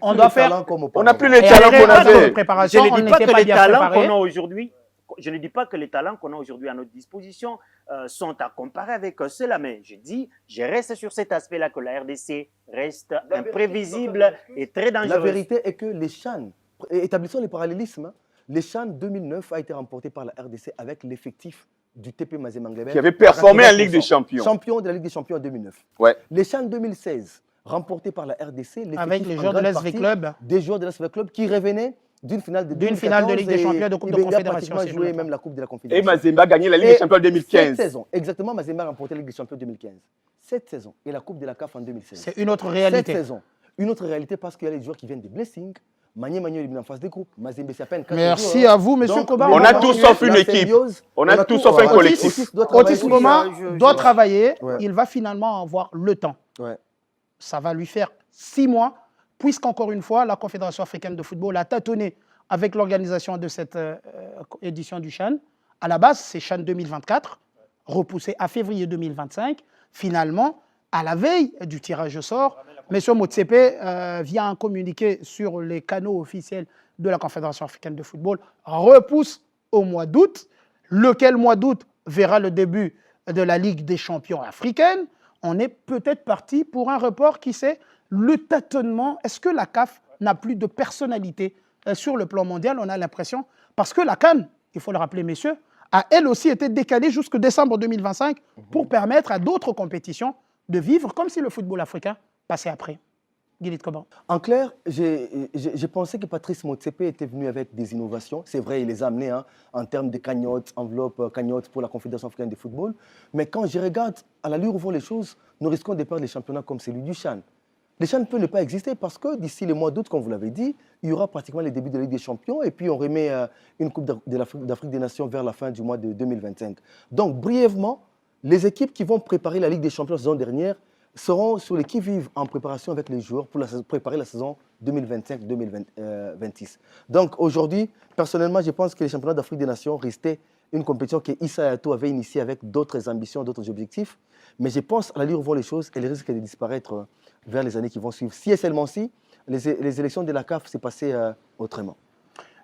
On doit faire. On n'a plus les talents qu'on avait. Je ne dis pas que les talents qu'on a aujourd'hui. Je ne dis pas que les talents qu'on a aujourd'hui à notre disposition sont à comparer avec ceux-là, mais je reste sur cet aspect-là que la RDC reste imprévisible et très dangereuse. La vérité est que les CHAN, établissons les parallélismes, les CHAN 2009 a été remporté par la RDC avec l'effectif du TP Mazembe qui avait performé en Ligue des Champions. Champion de la Ligue des Champions en 2009. Ouais. Les CHAN 2016 remporté par la RDC, avec les joueurs de l'SV Club. Des joueurs de l'SV Club qui revenaient d'une finale de Ligue des Champions, de Coupe de Confédération. Ibenga joué même la Coupe de la Confédération. Et Mazembe a gagné la Ligue des Champions en 2015. Cette saison, exactement, Mazembe a remporté la Ligue des Champions en 2015. Cette saison et la Coupe de la CAF en 2016. C'est une autre réalité. Cette saison, une autre réalité parce qu'il y a les joueurs qui viennent des blessings. Magné est en phase de groupe. Mazembe, c'est à peine 4 Merci à vous, monsieur Koba. On a tout sauf une équipe. On a tout sauf un collectif. Otis Ngoma doit travailler. Il va finalement avoir le temps. Ça va lui faire 6 mois, puisqu'encore une fois, la Confédération africaine de football a tâtonné avec l'organisation de cette édition du CHAN. À la base, c'est CHAN 2024, repoussé à février 2025. Finalement, à la veille du tirage au sort, M. Motsepe, via un communiqué sur les canaux officiels de la Confédération africaine de football, repousse au mois d'août, lequel mois d'août verra le début de la Ligue des champions africaine. On est peut-être parti pour un report qui sait le tâtonnement. Est-ce que la CAF n'a plus de personnalité sur le plan mondial? On a l'impression, parce que la CAN, il faut le rappeler messieurs, a elle aussi été décalée jusqu'au décembre 2025 pour permettre à d'autres compétitions de vivre comme si le football africain passait après. Guilherme Koba. En clair, j'ai pensé que Patrice Motsepe était venu avec des innovations. C'est vrai, il les a amenées en termes de cagnotte, enveloppe cagnotte pour la Confédération africaine de football. Mais quand je regarde à l'allure où vont les choses, nous risquons de perdre des championnats comme celui du CHAN. Les CHAN ne peuvent ne pas exister parce que d'ici le mois d'août, comme vous l'avez dit, il y aura pratiquement les débuts de la Ligue des Champions et puis on remet une Coupe d'Afrique des Nations vers la fin du mois de 2025. Donc, brièvement, les équipes qui vont préparer la Ligue des Champions la saison dernière seront sur les qui-vive en préparation avec les joueurs pour préparer la saison 2025-2026. Donc, aujourd'hui, personnellement, je pense que les championnats d'Afrique des Nations restaient une compétition que Issa Hayatou avait initiée avec d'autres ambitions, d'autres objectifs. Mais je pense, à l'allure où vont les choses, elles risquent de disparaître vers les années qui vont suivre. Si et seulement si, les élections de la CAF s'est passées autrement.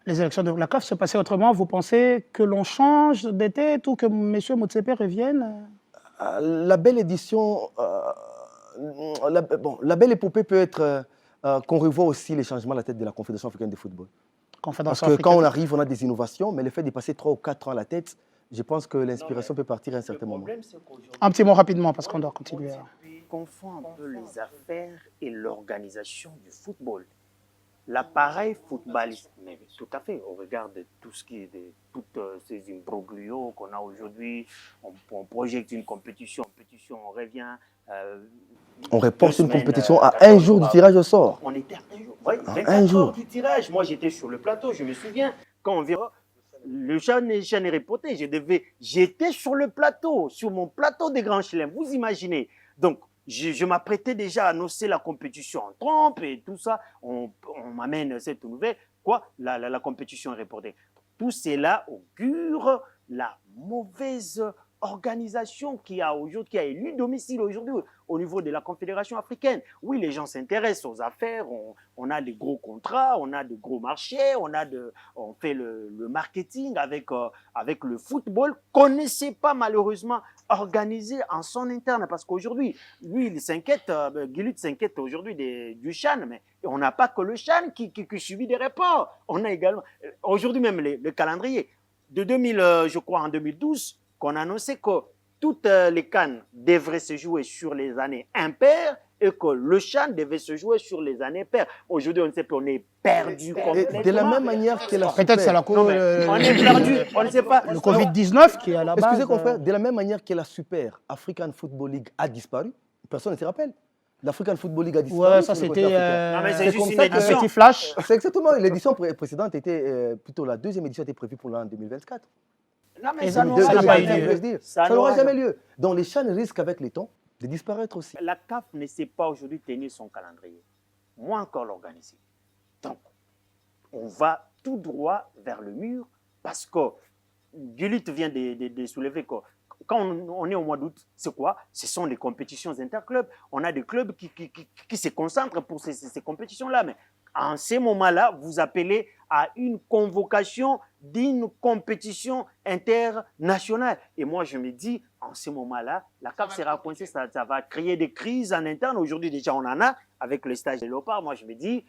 Les élections de la CAF se passaient autrement. Vous pensez que l'on change des têtes ou que M. Motsepe revienne? La belle édition, la belle épopée peut être qu'on revoie aussi les changements à la tête de la Confédération africaine de football. Parce que quand on arrive, on a des innovations, mais le fait de passer 3 ou 4 ans à la tête, je pense que l'inspiration peut partir à un certain moment. Un petit mot rapidement, parce qu'on doit continuer. On confond un peu les affaires et l'organisation du football. L'appareil footballiste, mais tout à fait, on regarde tout ce qui est toutes ces imbroglios qu'on a aujourd'hui, on projette une compétition, on revient. On reporte une compétition à un jour du tirage au sort. On était à un jour, oui, 24 heures du tirage. Moi, j'étais sur le plateau, je me souviens, quand on vient, le CHAN est reporté. J'étais sur le plateau, sur mon plateau des Grands Chelems. Vous imaginez. Donc, je m'apprêtais déjà à annoncer la compétition en trompe et tout ça. On m'amène cette nouvelle. Quoi? La compétition est reportée. Tout cela augure la mauvaise organisation qui a élu domicile aujourd'hui au niveau de la Confédération africaine. Oui, les gens s'intéressent aux affaires, on a des gros contrats, on a de gros marchés, on fait le marketing avec le football qu'on ne sait pas malheureusement organiser en son interne parce qu'aujourd'hui, lui, il s'inquiète, Guilut s'inquiète aujourd'hui du CHAN, mais on n'a pas que le CHAN qui subit des reports. On a également, aujourd'hui même le calendrier de 2000, je crois en 2012, qu'on annonçait que toutes les CAN devraient se jouer sur les années impaires et que le CHAN devait se jouer sur les années paires. Aujourd'hui, on ne sait plus, on est perdu complètement. De la même manière que la Peut-être c'est la cause. On est perdu, on ne sait pas. Le Covid-19 qui est à la base. Excusez confrère, de la même manière que la Super African Football League a disparu, personne ne se rappelle. L'African Football League a disparu. Ouais, ça c'était c'est juste une édition. un petit flash. C'est exactement, l'édition précédente était plutôt la deuxième édition était prévue pour l'an 2024. Non, mais ça n'aura pas eu lieu. Ça n'aura jamais lieu. Donc les CHAN risquent avec le temps de disparaître aussi. La CAF ne sait pas aujourd'hui tenir son calendrier, moins encore l'organiser. Donc, on va tout droit vers le mur parce que Guilut vient de soulever que quand on est au mois d'août, c'est quoi? Ce sont des compétitions interclubs. On a des clubs qui se concentrent pour ces compétitions-là. Mais en ces moments-là, vous appelez à une convocation d'une compétition internationale. Et moi, je me dis, en ce moment-là, la CAF sera coincée, ça va créer des crises en interne. Aujourd'hui, déjà, on en a avec le stage de Léopard. Moi, je me dis...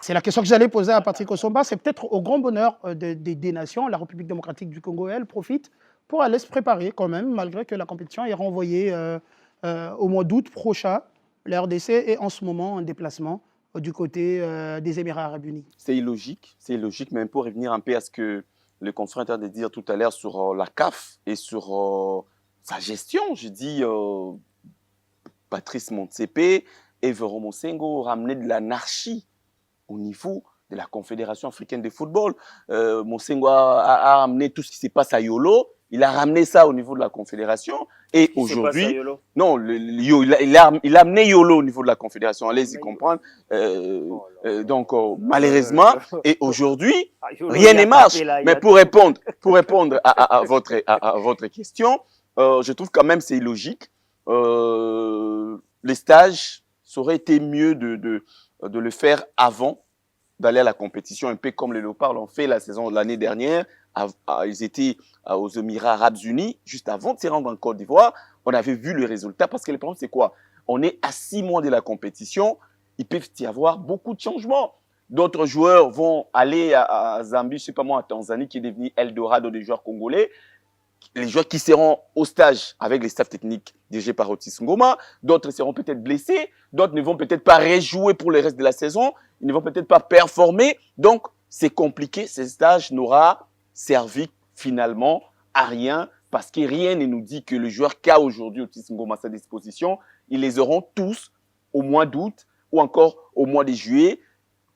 C'est la question que j'allais poser à Patrick Osomba. C'est peut-être au grand bonheur des nations, la République démocratique du Congo, elle profite pour aller se préparer quand même, malgré que la compétition est renvoyée au mois d'août prochain. La RDC est en ce moment en déplacement du côté des Émirats arabes unis. C'est illogique, même pour revenir un peu à ce que le confrère était de dire tout à l'heure sur la CAF et sur sa gestion. Je dis Patrice Motsepe et Véro Mosengo ramener de l'anarchie au niveau de la Confédération africaine de football. Mosengo a amené tout ce qui se passe à Yolo. Il a ramené ça au niveau de la Confédération. Et aujourd'hui, non, il a amené Yolo au niveau de la Confédération. Allez-y comprendre. Donc, malheureusement, et aujourd'hui, rien ne marche. Mais pour répondre à votre question, je trouve quand même c'est illogique. Les stages, ça aurait été mieux de le faire avant d'aller à la compétition, un peu comme les Léopards l'ont fait la saison de l'année dernière. Ils étaient aux Émirats arabes unis, juste avant de se rendre en Côte d'Ivoire. On avait vu le résultat, parce que le problème, c'est quoi? On est à 6 mois de la compétition, il peut y avoir beaucoup de changements. D'autres joueurs vont aller à Zambie, je ne sais pas moi, à Tanzanie, qui est devenu Eldorado des joueurs congolais. Les joueurs qui seront au stage avec les staffs techniques dirigés par Otis Ngoma, d'autres seront peut-être blessés, d'autres ne vont peut-être pas rejouer pour le reste de la saison, ils ne vont peut-être pas performer. Donc, c'est compliqué. Ce stage n'aura servi finalement à rien parce que rien ne nous dit que le joueur qu'a aujourd'hui Otis Ngoma à sa disposition, ils les auront tous au mois d'août ou encore au mois de juillet.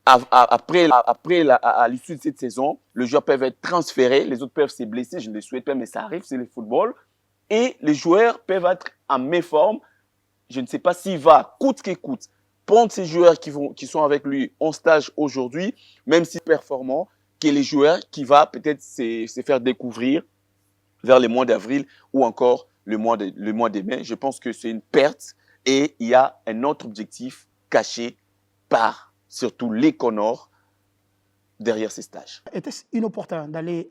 À l'issue de cette saison, les joueurs peuvent être transférés, les autres peuvent se blesser, je ne le souhaite pas, mais ça arrive, c'est le football. Et les joueurs peuvent être en méforme. Je ne sais pas s'il va, coûte que coûte, prendre ces joueurs qui sont avec lui en stage aujourd'hui, même si performants, que les joueurs qui va peut-être se faire découvrir vers le mois d'avril ou encore le mois de mai. Je pense que c'est une perte et il y a un autre objectif caché par surtout les Connors derrière ces stages. Était-ce inopportun d'aller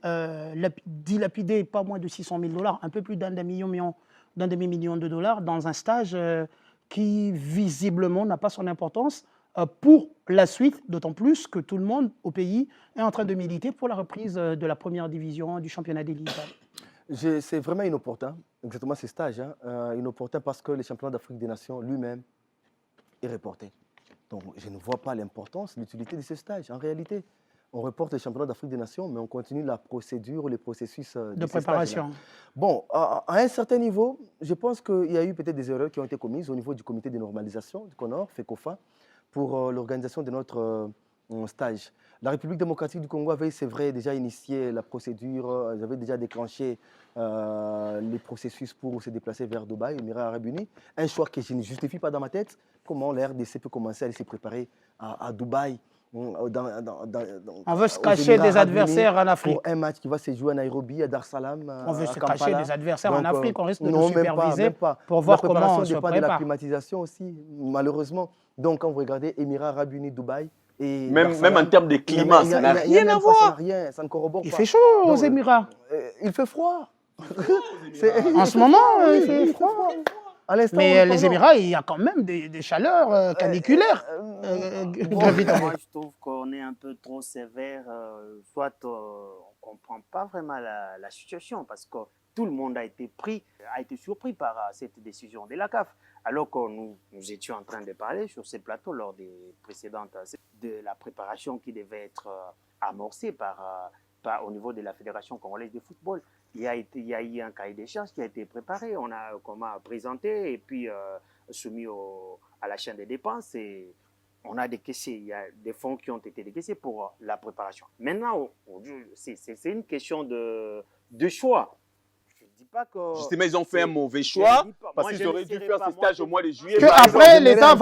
dilapider pas moins de 600 000 $, un peu plus d'un demi-million de dollars dans un stage qui visiblement n'a pas son importance pour la suite, d'autant plus que tout le monde au pays est en train de militer pour la reprise de la première division du championnat d'élite? C'est vraiment inopportun, exactement ces stages. Inopportun parce que le championnat d'Afrique des Nations lui-même est reporté. Donc je ne vois pas l'importance, l'utilité de ces stages en réalité. On reporte le championnat d'Afrique des Nations, mais on continue la procédure, le processus de préparation. Bon, à un certain niveau, je pense qu'il y a eu peut-être des erreurs qui ont été commises au niveau du comité de normalisation du CONOR, FECOFA, pour l'organisation de notre en stage. La République démocratique du Congo avait, c'est vrai, déjà initié la procédure, ils avaient déjà déclenché les processus pour se déplacer vers Dubaï, Émirats Arabes Unis. Un choix que je ne justifie pas dans ma tête. Comment la RDC peut commencer à aller se préparer à Dubaï? On veut se cacher des adversaires en Afrique. Pour un match qui va se jouer à Nairobi, à Dar Salam, on veut à se Kampala. cacher des adversaires en Afrique, on risque de non, nous superviser même pas. pour voir comment on se La préparation dépend de la prépare. climatisation aussi, malheureusement. Donc, quand vous regardez Émirats Arabes Unis, Dubaï, et Même en termes de climat, ça n'a rien à voir. Ça ne corrobore pas. Il fait chaud aux Émirats. Il fait froid. En ce moment, il fait froid. Mais les Émirats, il y a quand même des chaleurs caniculaires. Moi, je trouve qu'on est un peu trop sévère. Soit on ne comprend pas vraiment la situation parce que tout le monde a été surpris par cette décision de la CAF. Alors que nous étions en train de parler sur ces plateaux lors des précédentes, de la préparation qui devait être amorcée au niveau de la Fédération congolaise de football. Il y a eu un cahier des charges qui a été préparé, on a présenté et puis soumis à la chaîne des dépenses et on a décaissé. Il y a des fonds qui ont été décaissés pour la préparation. Maintenant, c'est une question de choix. Je ne dis pas que... Justement, ils ont fait un mauvais choix parce qu'ils auraient dû faire ces stages au mois de juillet. Après, l'État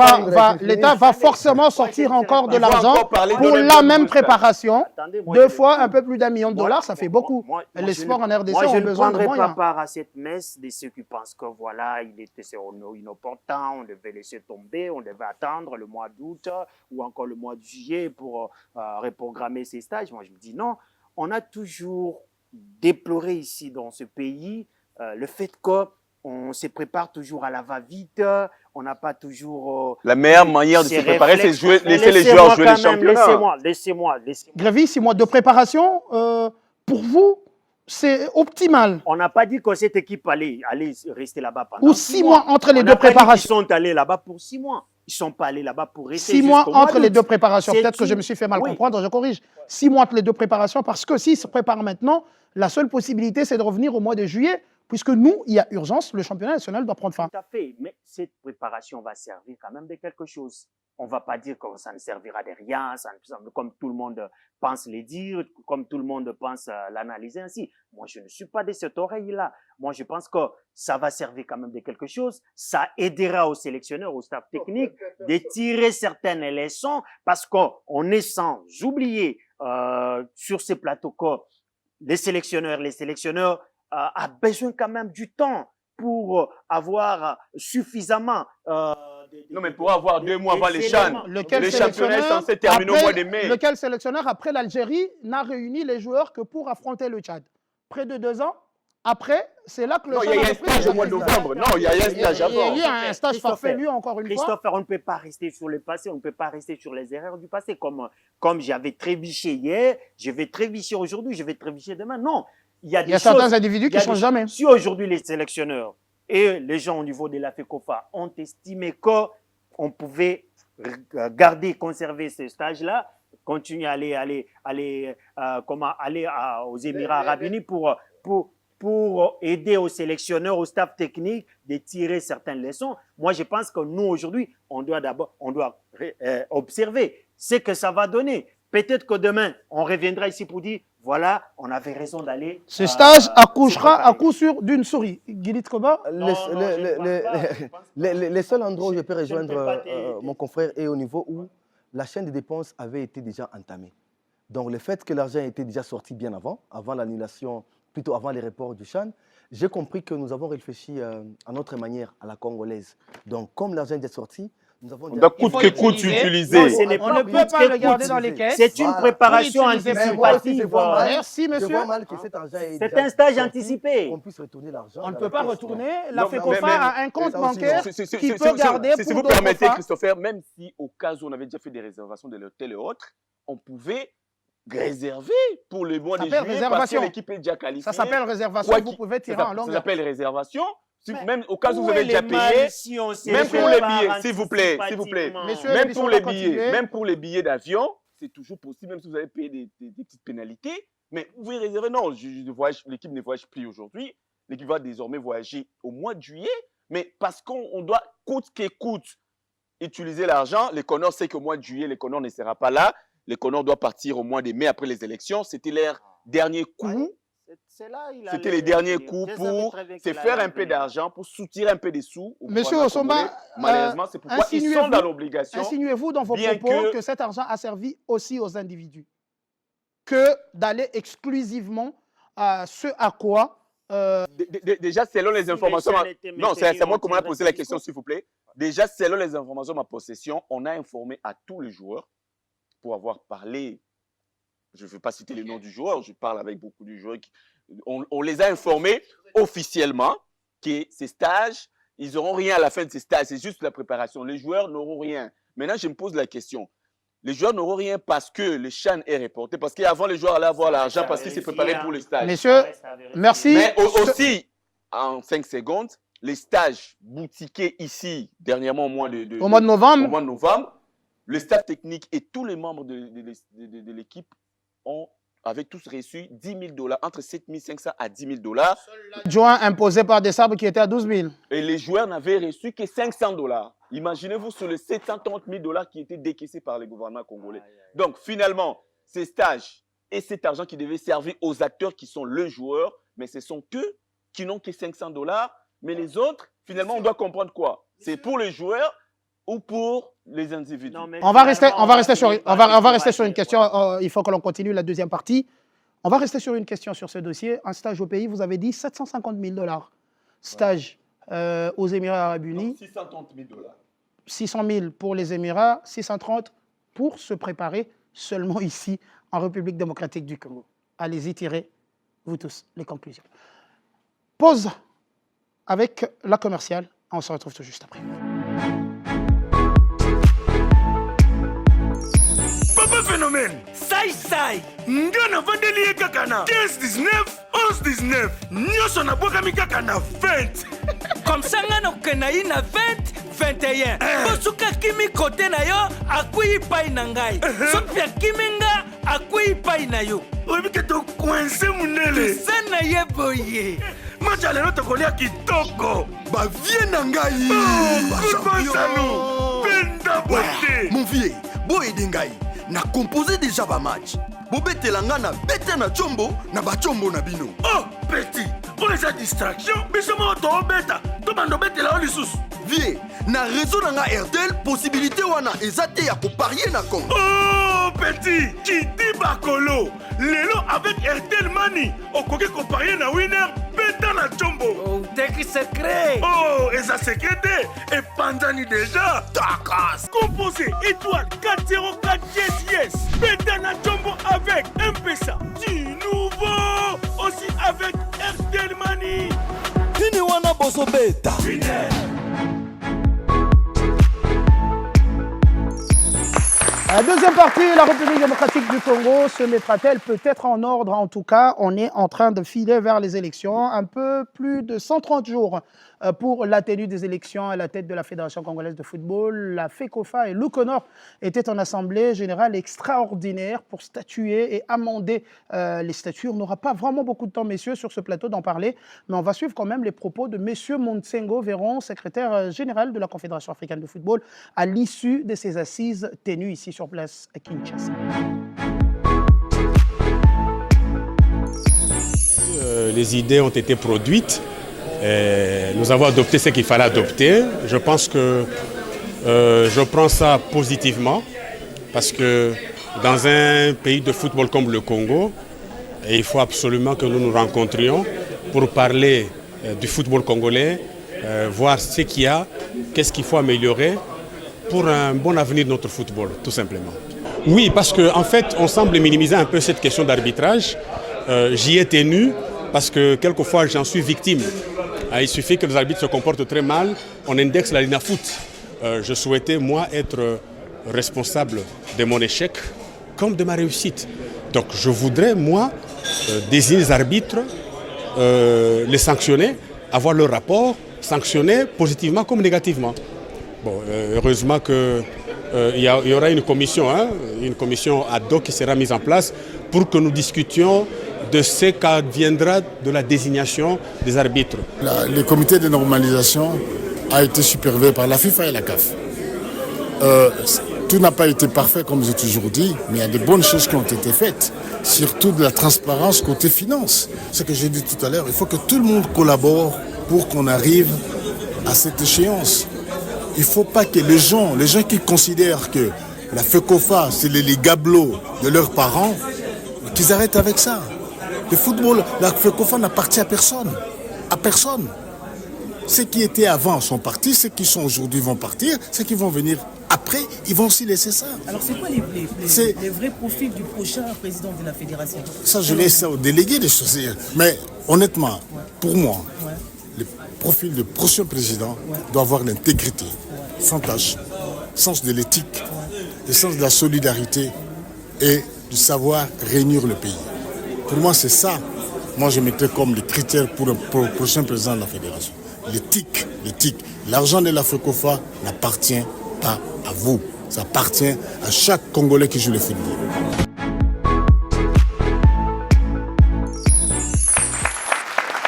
va forcément sortir encore de l'argent pour la même préparation. Deux fois, un peu plus $1 million, ça fait beaucoup. Les sports en RDC ont besoin de moyens. Moi, je ne prendrai pas part à cette messe de ceux qui pensent que voilà, il était inopportun, on devait laisser tomber, on devait attendre le mois d'août ou encore le mois de juillet pour reprogrammer ces stages. Moi, je me dis non, on a toujours déploré ici dans ce pays le fait qu'on se prépare toujours à la va-vite, on n'a pas toujours... la meilleure manière de se préparer, c'est laisser les joueurs jouer les championnats. Laissez-moi. Grévy, 6 mois de préparation, pour vous, c'est optimal. On n'a pas dit que cette équipe allait rester là-bas pendant Ou 6 mois entre les deux préparations. Ils sont allés là-bas pour 6 mois. Ils ne sont pas allés là-bas pour rester 6 mois entre les deux d'août. préparations. Peut-être que je me suis fait mal comprendre, je corrige. 6 mois entre les deux préparations, parce que s'ils se préparent maintenant, la seule possibilité, c'est de revenir au mois de juillet, puisque nous, il y a urgence, le championnat national doit prendre fin. Tout à fait, mais cette préparation va servir quand même de quelque chose. On ne va pas dire que ça ne servira de rien, comme tout le monde pense le dire, comme tout le monde pense l'analyser ainsi. Moi, je ne suis pas de cette oreille-là. Moi, je pense que ça va servir quand même de quelque chose. Ça aidera aux sélectionneurs, au staff technique de tirer certaines leçons parce qu'on est sans oublier sur ces plateaux que les sélectionneurs a besoin quand même du temps pour avoir suffisamment... non, mais pour avoir 2 mois avant les CHAN, les championnats sont censés terminer au mois de mai. Lequel sélectionneur, après l'Algérie, n'a réuni les joueurs que pour affronter le Tchad? Près de 2 ans. Après, c'est là que le Non, il y a eu un stage au mois de novembre. Non, il y a eu un stage avant. Il y a eu un stage farfelu, encore une fois. Christopher, on ne peut pas rester sur le passé, on ne peut pas rester sur les erreurs du passé. Comme j'avais trébiché hier, je vais trébicher aujourd'hui, je vais trébicher demain. Non. Il y a certains individus qui ne changent jamais. Si aujourd'hui les sélectionneurs et les gens au niveau de la FECOFA ont estimé qu'on pouvait garder, conserver ce stage-là, continuer à aller aux Émirats Arabes Unis pour aider aux sélectionneurs, au staff technique de tirer certaines leçons. Moi, je pense que nous, aujourd'hui, on doit observer ce que ça va donner. Peut-être que demain, on reviendra ici pour dire, voilà, on avait raison d'aller... Ce stage accouchera à coup sûr d'une souris. Gilit Koba? Les seuls endroits où je peux rejoindre mon confrère est au niveau où la chaîne de dépenses avait été déjà entamée. Donc le fait que l'argent était déjà sorti bien avant l'annulation, plutôt avant les reports du CHAN, j'ai compris que nous avons réfléchi à notre manière, à la congolaise. Donc comme l'argent est déjà sorti, nous avons déjà... coûte que coûte utiliser. On ne peut pas le garder dans les caisses. C'est une préparation anticipative. Merci, monsieur. Je vois mal que cet argent est C'est un stage anticipé. On puisse retourner l'argent. On ne peut pas retourner. La FECOFA a un compte bancaire qui peut garder pour si vous d'autres permettez, fins. Christopher, même si au cas où on avait déjà fait des réservations de l'hôtel et autres, on pouvait réserver pour le mois de juillet parce que l'équipe est déjà qualifiée. Ça s'appelle réservation. Vous pouvez tirer en longueur. Ça s'appelle réservation. Même au cas où vous avez déjà payé, même pour les billets, s'il vous plaît, même pour les billets d'avion, c'est toujours possible, même si vous avez payé des petites pénalités. Mais vous pouvez réserver. Non, l'équipe ne voyage plus aujourd'hui. L'équipe va désormais voyager au mois de juillet. Mais parce qu'on doit, coûte que coûte, utiliser l'argent, les Connors savent qu'au mois de juillet, les Connors ne sera pas là. les Connors doivent partir au mois de mai après les élections. C'était leur dernier coup. C'était les derniers coups pour se faire un peu d'argent, pour soutirer un peu des sous. Monsieur Osomba, malheureusement, c'est pourquoi ils sont dans l'obligation. Insinuez-vous dans vos propos que cet argent a servi aussi aux individus, que d'aller exclusivement à ce à quoi... Déjà, selon les informations... Non, c'est moi qui m'a posé la question, s'il vous plaît. Déjà, selon les informations de ma possession, on a informé à tous les joueurs pour avoir parlé... Je ne veux pas citer le nom du joueur, je parle avec beaucoup de joueurs. On les a informés officiellement que ces stages, ils n'auront rien à la fin de ces stages. C'est juste la préparation. Les joueurs n'auront rien. Maintenant, je me pose la question. Les joueurs n'auront rien parce que le CHAN est reporté. Parce qu'avant, les joueurs allaient avoir l'argent parce qu'ils s'est préparé pour les stages. Messieurs, merci. Mais aussi, en 5 secondes, les stages boutiqués ici, dernièrement au mois de novembre, le staff technique et tous les membres de l'équipe avaient tous reçu $10 000, entre 7 500 à $10 000. Joint imposé par des sabres qui étaient à 12 000. Et les joueurs n'avaient reçu que $500. Imaginez-vous sur les $730 000 qui étaient décaissés par le gouvernement congolais. Donc finalement, ces stages et cet argent qui devait servir aux acteurs qui sont les joueurs, mais ce sont eux qui n'ont que $500. Mais les autres, finalement, on doit comprendre quoi? C'est pour les joueurs ou pour les individus? On va rester sur une question. Il faut que l'on continue la deuxième partie. On va rester sur une question sur ce dossier. Un stage au pays, vous avez dit $750 000. Stage aux Émirats Arabes Unis. $630 000. 600 000 pour les Émirats, 630 pour se préparer seulement ici, en République démocratique du Congo. Allez-y, tirez, vous tous, les conclusions. Pause avec la commerciale. On se retrouve tout juste après. Papa Phénomène, Sai, Ngana Vandeli Kakana, 15-19, 11-19, Nyoso na Bokami Kakana 20. Comme ça, ngana Kenaï na 20-21. Bosuka Kimi Kote na yo, akui pai na ngai. Sopia Kiminga, akui pai na yo. Obi to coincé munele. Sana ye boye. Macha lelo tokolia kitoko. Ba vie na ngai. Benda bote. Mon vieux, boy dengai. Na composé déjà ba match. Bobetela nga na bete na chombo na ba chombo na bino. Oh, petit. Pour les distraction, biso mo to beta. To bando betela o lisusu. Vie, na réseau na nga RTL possibilité wana ezate ya ko parier na Congo. Oh, petit. Kiti bakolo. Lelo avec RTL Money, okoki ko parier na winner beta na chombo. Oh, teki secret. Oh, et ça secrété. Et Panzani déjà. Takas. Composé étoile 404 yes. Beta na chombo avec M-Pesa. Du nouveau. Aussi avec RTL Money. Nini wana boso beta. Winner. La deuxième partie, la République démocratique du Congo se mettra-t-elle peut-être en ordre? En tout cas, on est en train de filer vers les élections. Un peu plus de 130 jours pour la tenue des élections à la tête de la Fédération congolaise de football. La FECOFA et l'UCONOR étaient en assemblée générale extraordinaire pour statuer et amender les statuts. On n'aura pas vraiment beaucoup de temps, messieurs, sur ce plateau d'en parler, mais on va suivre quand même les propos de messieurs Montsengo Véron, secrétaire général de la Confédération africaine de football, à l'issue de ces assises tenues ici sur place à Kinshasa. Les idées ont été produites. Nous avons adopté ce qu'il fallait adopter. Je pense que je prends ça positivement parce que dans un pays de football comme le Congo, il faut absolument que nous nous rencontrions pour parler du football congolais, voir ce qu'il y a, qu'est-ce qu'il faut améliorer pour un bon avenir de notre football, tout simplement. Oui, parce qu'en fait, on semble minimiser un peu cette question d'arbitrage. J'y ai tenu parce que quelquefois, j'en suis victime. Il suffit que les arbitres se comportent très mal, on indexe la ligne foot. Je souhaitais, moi, être responsable de mon échec comme de ma réussite. Donc, je voudrais, moi, désigner les arbitres, les sanctionner, avoir leur rapport, sanctionner positivement comme négativement. Bon, heureusement qu'il y aura une commission ad hoc qui sera mise en place pour que nous discutions de ce qu'adviendra de la désignation des arbitres. Le comité de normalisation a été supervisé par la FIFA et la CAF. Tout n'a pas été parfait, comme j'ai toujours dit, mais il y a des bonnes choses qui ont été faites. Surtout de la transparence côté finance. Ce que j'ai dit tout à l'heure, il faut que tout le monde collabore pour qu'on arrive à cette échéance. Il ne faut pas que les gens qui considèrent que la FECOFA, c'est les gablots de leurs parents, qu'ils arrêtent avec ça. Le football, la FECOFA n'appartient à personne. À personne. Ceux qui étaient avant sont partis, ceux qui sont aujourd'hui vont partir, ceux qui vont venir après, ils vont aussi laisser ça. Alors c'est quoi les vrais profils du prochain président de la fédération? Ça, je laisse ça aux délégués de choisir. Mais honnêtement, pour moi, le profil du prochain président doit avoir l'intégrité, sans tâche, sens de l'éthique, le sens de la solidarité et de savoir réunir le pays. Pour moi, c'est ça. Moi, je mettrais comme les critères pour le prochain président de la fédération. L'éthique. L'argent de la FECOFA n'appartient pas à vous. Ça appartient à chaque Congolais qui joue le football.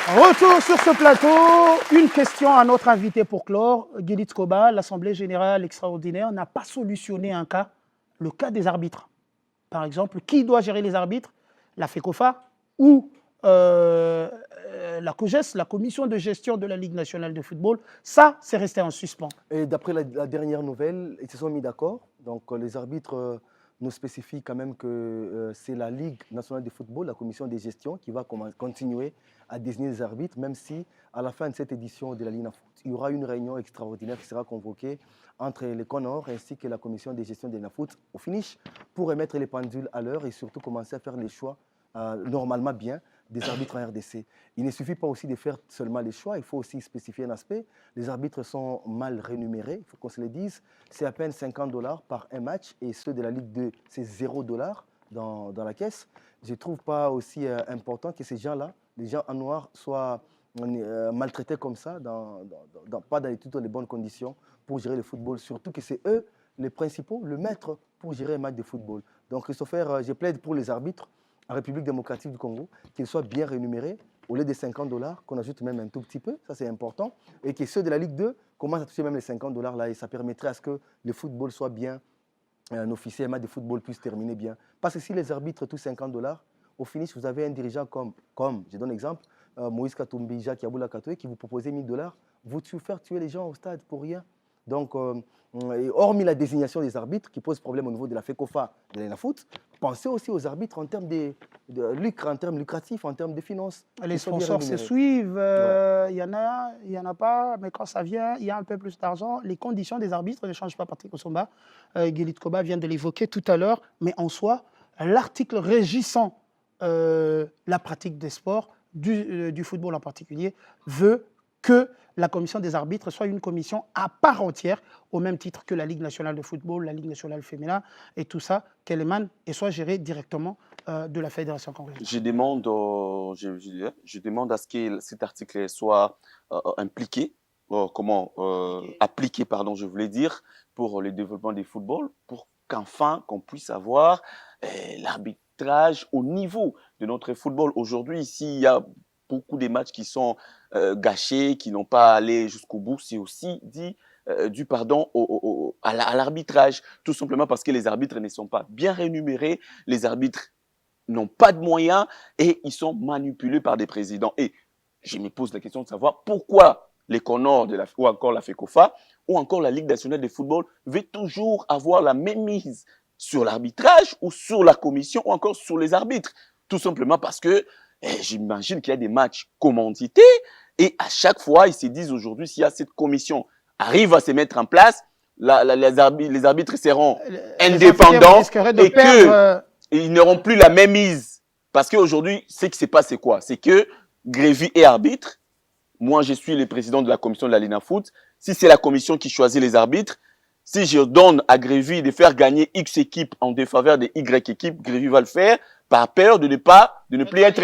Retour sur ce plateau. Une question à notre invité pour clore. Guilitz Koba, l'Assemblée générale extraordinaire n'a pas solutionné un cas, le cas des arbitres. Par exemple, qui doit gérer les arbitres? La FECOFA ou la COGES, la commission de gestion de la Ligue nationale de football? Ça, c'est resté en suspens. Et d'après la dernière nouvelle, ils se sont mis d'accord. Donc les arbitres nous spécifient quand même que c'est la Ligue nationale de football, la commission de gestion, qui va continuer à désigner les arbitres, même si à la fin de cette édition de la Ligue Foot, il y aura une réunion extraordinaire qui sera convoquée entre les CONOR ainsi que la commission de gestion de la foot au finish pour remettre les pendules à l'heure et surtout commencer à faire les choix normalement bien des arbitres en RDC. Il ne suffit pas aussi de faire seulement les choix, il faut aussi spécifier un aspect. Les arbitres sont mal rémunérés, il faut qu'on se le dise. C'est à peine $50 par un match et ceux de la Ligue 2, c'est $0 dans la caisse. Je ne trouve pas aussi important que ces gens-là, les gens en noir, soient maltraités comme ça, pas dans toutes les bonnes conditions pour gérer le football. Surtout que c'est eux les principaux, le maître pour gérer un match de football. Donc Christopher, je plaide pour les arbitres en République démocratique du Congo, qu'ils soient bien rémunérés au lieu des $50, qu'on ajoute même un tout petit peu, ça c'est important, et que ceux de la Ligue 2 commencent à toucher même les $50 là, et ça permettrait à ce que le football soit bien officiel, un match de football puisse terminer bien. Parce que si les arbitres touchent $50, au finish, vous avez un dirigeant comme je donne l'exemple, Moïse Katumbi, Jacques Yaboula Katoé, qui vous proposait $1000, vous faire tuer les gens au stade pour rien. Donc, hormis la désignation des arbitres qui pose problème au niveau de la FECOFA de la foot, pensez aussi aux arbitres en termes de lucre, en termes lucratifs, en termes de finances. Les sponsors se suivent, il y en a pas, mais quand ça vient, il y a un peu plus d'argent. Les conditions des arbitres ne changent pas. Patrick Osomba, Guilitz Koba vient de l'évoquer tout à l'heure, mais en soi, l'article régissant la pratique des sports, du football en particulier, veut que la commission des arbitres soit une commission à part entière, au même titre que la Ligue nationale de football, la Ligue nationale féminine et tout ça, qu'elle émane et soit gérée directement de la Fédération congolaise. Je demande à ce que cet article soit appliqué, pardon, je voulais dire, pour le développement du football, pour qu'enfin qu'on puisse avoir l'arbitrage au niveau de notre football. Aujourd'hui, ici, il y a beaucoup de matchs qui sont gâchés, qui n'ont pas allé jusqu'au bout. C'est aussi dû à l'arbitrage, tout simplement parce que les arbitres ne sont pas bien rémunérés, les arbitres n'ont pas de moyens et ils sont manipulés par des présidents. Et je me pose la question de savoir pourquoi les CONOR ou encore la FECOFA ou encore la Ligue nationale de football veut toujours avoir la même mise sur l'arbitrage ou sur la commission ou encore sur les arbitres. Tout simplement parce que j'imagine qu'il y a des matchs commandités et à chaque fois, ils se disent aujourd'hui, s'il y a cette commission arrive à se mettre en place, les arbitres seront indépendants et qu'ils n'auront plus la même mise. Parce qu'aujourd'hui, ce qui se passe, c'est quoi? C'est que Grévy est arbitre. Moi, je suis le président de la commission de la Ligue Foot. Si c'est la commission qui choisit les arbitres, si je donne à Grévy de faire gagner X équipes en défaveur de Y équipes, Grévy va le faire par peur de ne plus être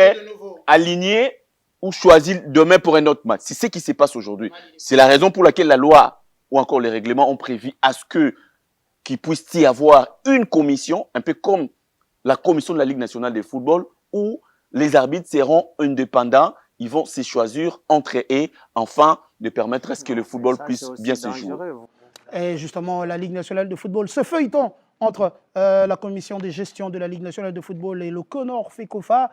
aligné ou choisi demain pour un autre match. C'est ce qui se passe aujourd'hui. C'est la raison pour laquelle la loi ou encore les règlements ont prévu à ce qu'il puisse y avoir une commission, un peu comme la commission de la Ligue nationale de football, où les arbitres seront indépendants, ils vont se choisir entre eux, afin de permettre à ce que le football puisse bien se jouer. et justement la Ligue nationale de football. Ce feuilleton entre la commission de gestion de la Ligue nationale de football et le CONOR FECOFA,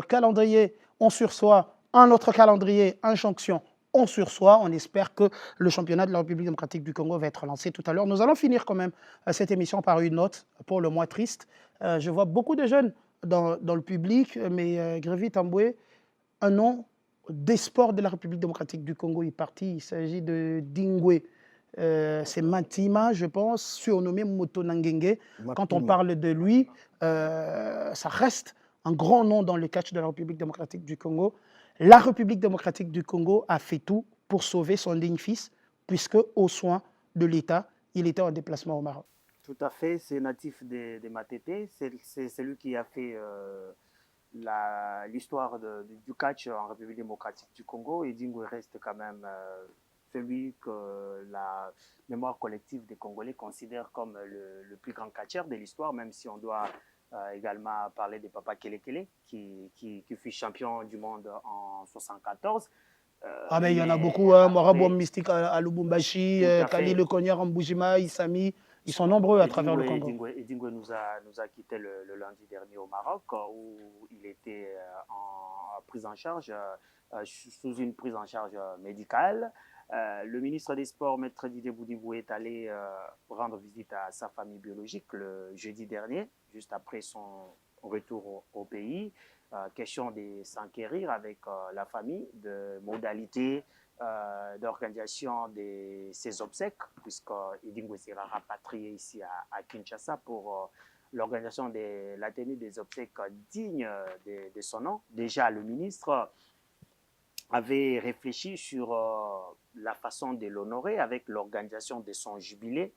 calendrier, on sursoit, un autre calendrier, injonction, on sursoit. On espère que le championnat de la République démocratique du Congo va être lancé tout à l'heure. Nous allons finir quand même cette émission par une note pour le mois triste. Je vois beaucoup de jeunes dans le public, mais Grévy Tamboué, un nom des sports de la République démocratique du Congo est parti. Il s'agit de Dingwe. C'est Matima, je pense, surnommé Motonangenge. Quand on parle de lui, ça reste un grand nom dans le catch de la République démocratique du Congo. La République démocratique du Congo a fait tout pour sauver son digne fils, puisque, aux soins de l'État, il était en déplacement au Maroc. Tout à fait, c'est natif de Matete. C'est celui qui a fait l'histoire du catch en République démocratique du Congo. Et Dingwe reste quand même celui que la mémoire collective des Congolais considère comme le plus grand catcheur de l'histoire, même si on doit également parler de Papa Kelekele, qui fut champion du monde en 1974. Mais il y en a beaucoup, hein, Morabo Mystique à Lubumbashi, Kali Le Kognard en Boujima, Isami, ils sont nombreux à travers le Congo. Dingwe nous a quitté le lundi dernier au Maroc, où il était en prise en charge, sous une prise en charge médicale. Le ministre des Sports, Maître Didier Boudibou, est allé rendre visite à sa famille biologique le jeudi dernier, juste après son retour au pays. Question de s'enquérir avec la famille de modalités d'organisation de ses obsèques, puisque Dingwe sera rapatrié ici à Kinshasa pour l'organisation de la tenue des obsèques dignes de son nom. Déjà, le ministre avait réfléchi sur la façon de l'honorer avec l'organisation de son jubilé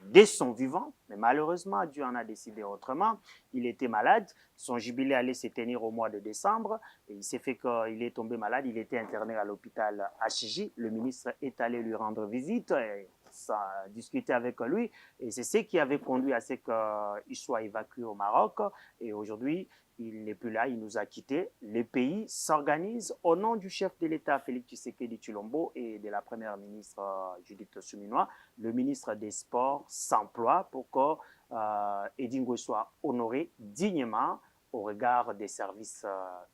dès son vivant, mais malheureusement, Dieu en a décidé autrement. Il était malade, son jubilé allait se tenir au mois de décembre, et il s'est fait qu'il est tombé malade, il était interné à l'hôpital HJ. Le ministre est allé lui rendre visite, et ça a discuté avec lui, et c'est ce qui avait conduit à ce qu'il soit évacué au Maroc, et aujourd'hui, il n'est plus là, il nous a quittés. Les pays s'organisent au nom du chef de l'État, Félix Tshisekedi Tshilombo, et de la première ministre Judith Suminwa. Le ministre des Sports s'emploie pour que Dingwe soit honoré dignement au regard des services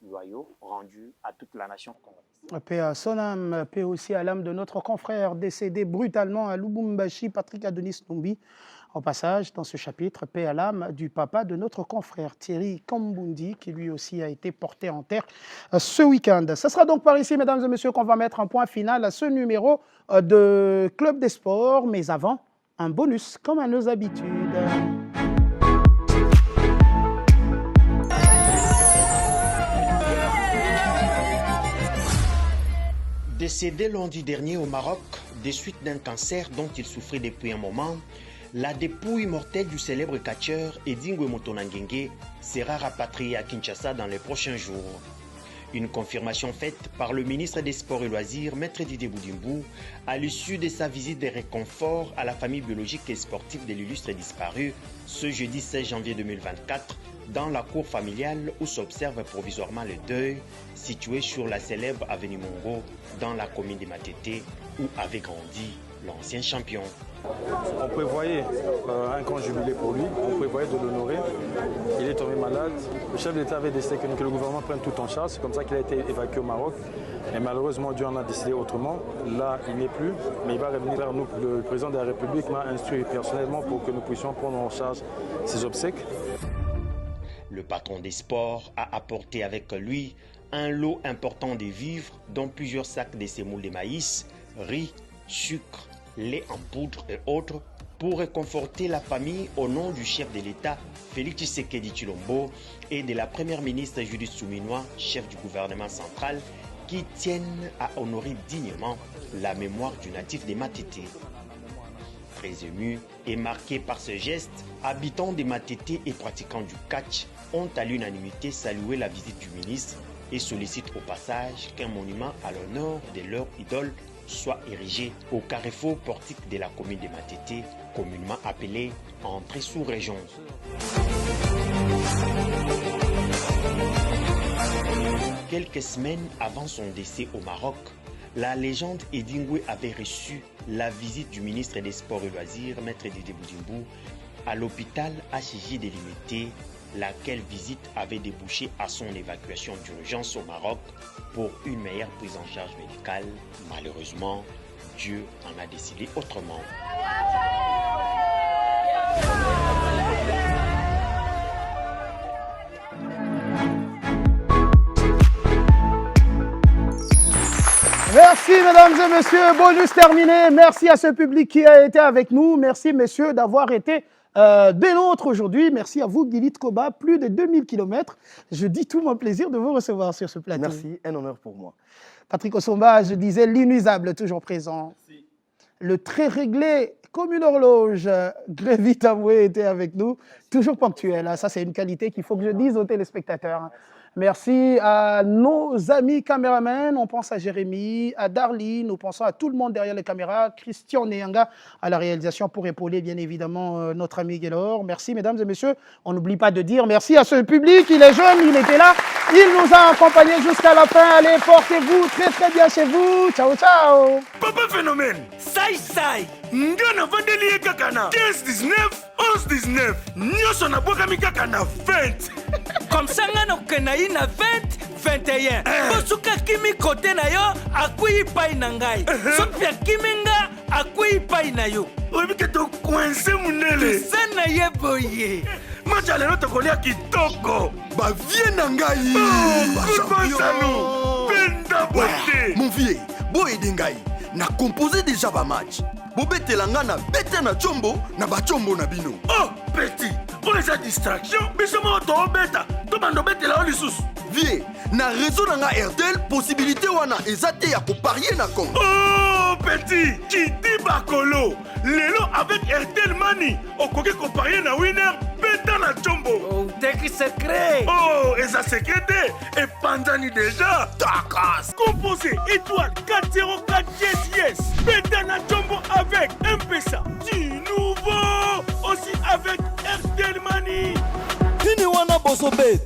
loyaux rendus à toute la nation congolaise. Paix à son âme, paix aussi à l'âme de notre confrère décédé brutalement à Lubumbashi, Patrick Adonis Numbi. Au passage, dans ce chapitre, paix à l'âme du papa de notre confrère Thierry Kambundi, qui lui aussi a été porté en terre ce week-end. Ce sera donc par ici, mesdames et messieurs, qu'on va mettre un point final à ce numéro de Club des Sports. Mais avant, un bonus, comme à nos habitudes. Décédé lundi dernier au Maroc, des suites d'un cancer dont il souffrait depuis un moment, la dépouille mortelle du célèbre catcheur Dingwe Motonangenge sera rapatriée à Kinshasa dans les prochains jours. Une confirmation faite par le ministre des Sports et Loisirs, Maître Didier Boudibou, à l'issue de sa visite de réconfort à la famille biologique et sportive de l'illustre disparu ce jeudi 16 janvier 2024 dans la cour familiale où s'observe provisoirement le deuil, situé sur la célèbre avenue Mongo dans la commune de Matete où avait grandi l'ancien champion. On prévoyait un grand jubilé pour lui, on prévoyait de l'honorer. Il est tombé malade. Le chef de l'État avait décidé que le gouvernement prenne tout en charge. C'est comme ça qu'il a été évacué au Maroc. Et malheureusement, Dieu en a décidé autrement. Là, il n'est plus, mais il va revenir vers nous. Le président de la République m'a instruit personnellement pour que nous puissions prendre en charge ses obsèques. Le patron des sports a apporté avec lui un lot important de vivres, dont plusieurs sacs de semoule de maïs, riz, sucre, lait en poudre et autres, pour réconforter la famille au nom du chef de l'État, Félix Tshisekedi Tshilombo, et de la première ministre Judith Suminwa, chef du gouvernement central, qui tiennent à honorer dignement la mémoire du natif des Matete. Très ému et marqué par ce geste, habitants des Matete et pratiquants du catch ont à l'unanimité salué la visite du ministre et sollicitent au passage qu'un monument à l'honneur de leur idole soit érigé au carrefour portique de la commune de Matete, communément appelée entrée sous-région. Quelques semaines avant son décès au Maroc, La légende Edingwe avait reçu la visite du ministre des Sports et Loisirs, Maître Didier Boudjimbou, à l'hôpital HJ de Limité, laquelle visite avait débouché à son évacuation d'urgence au Maroc pour une meilleure prise en charge médicale. Malheureusement, Dieu en a décidé autrement. Merci mesdames et messieurs, bonus terminé. Merci à ce public qui a été avec nous. Merci messieurs d'avoir été des nôtres aujourd'hui. Merci à vous Guilite Koba, plus de 2000 km. Je dis tout mon plaisir de vous recevoir sur ce plateau. Merci, un honneur pour moi. Patrick Osomba, je disais l'inusable, toujours présent. Merci. Le très réglé, comme une horloge, Grévy Tamoué était avec nous, toujours ponctuel. Ça, c'est une qualité qu'il faut que je dise aux téléspectateurs. Merci à nos amis caméramans, on pense à Jérémy, à Darlene, nous pensons à tout le monde derrière les caméras, Christian Néanga à la réalisation pour épauler bien évidemment notre ami Guélor. Merci mesdames et messieurs, on n'oublie pas de dire merci à ce public, il est jeune, il était là, il nous a accompagnés jusqu'à la fin. Allez, portez-vous très très bien chez vous, ciao ciao. Papa Phénomène, Sai Sai, Ngana Vandeli Kakana, 15-19, 11-19, Nyoso na Bokami Kakana 20. Comme ça, on a na 20-21. Bosuka kimi kote na yo, akui pai nangai. Sopia kimenga, akui pai na yo. Obi ke to coincé munele. Sana ye boye. Macha lelo to kolia kitoko. Ba vie nangai. Kurbasano. Benda bote. Mon vieux, boy dengai. Na composé déjà ba match. Bobetelanga na bete na chombo na ba chombo na bino. Oh, petit. Pour les distractions, bisoma to beta. To bando betela oli sus. Vie, na réseau nanga RTL possibilité wana ezate ya ko parier na Congo. Oh, petit, Kiti Bakolo. Lelo avec RTL Money, okoki ko parier na winner beta na chombo. Oh, teki secret. Oh, et ça secrété et Panzani déjà. Takas. Composé étoile 404 yes. Beta na chombo avec M-Pesa. Du nouveau aussi avec RTL Money. Nini wana boso bet.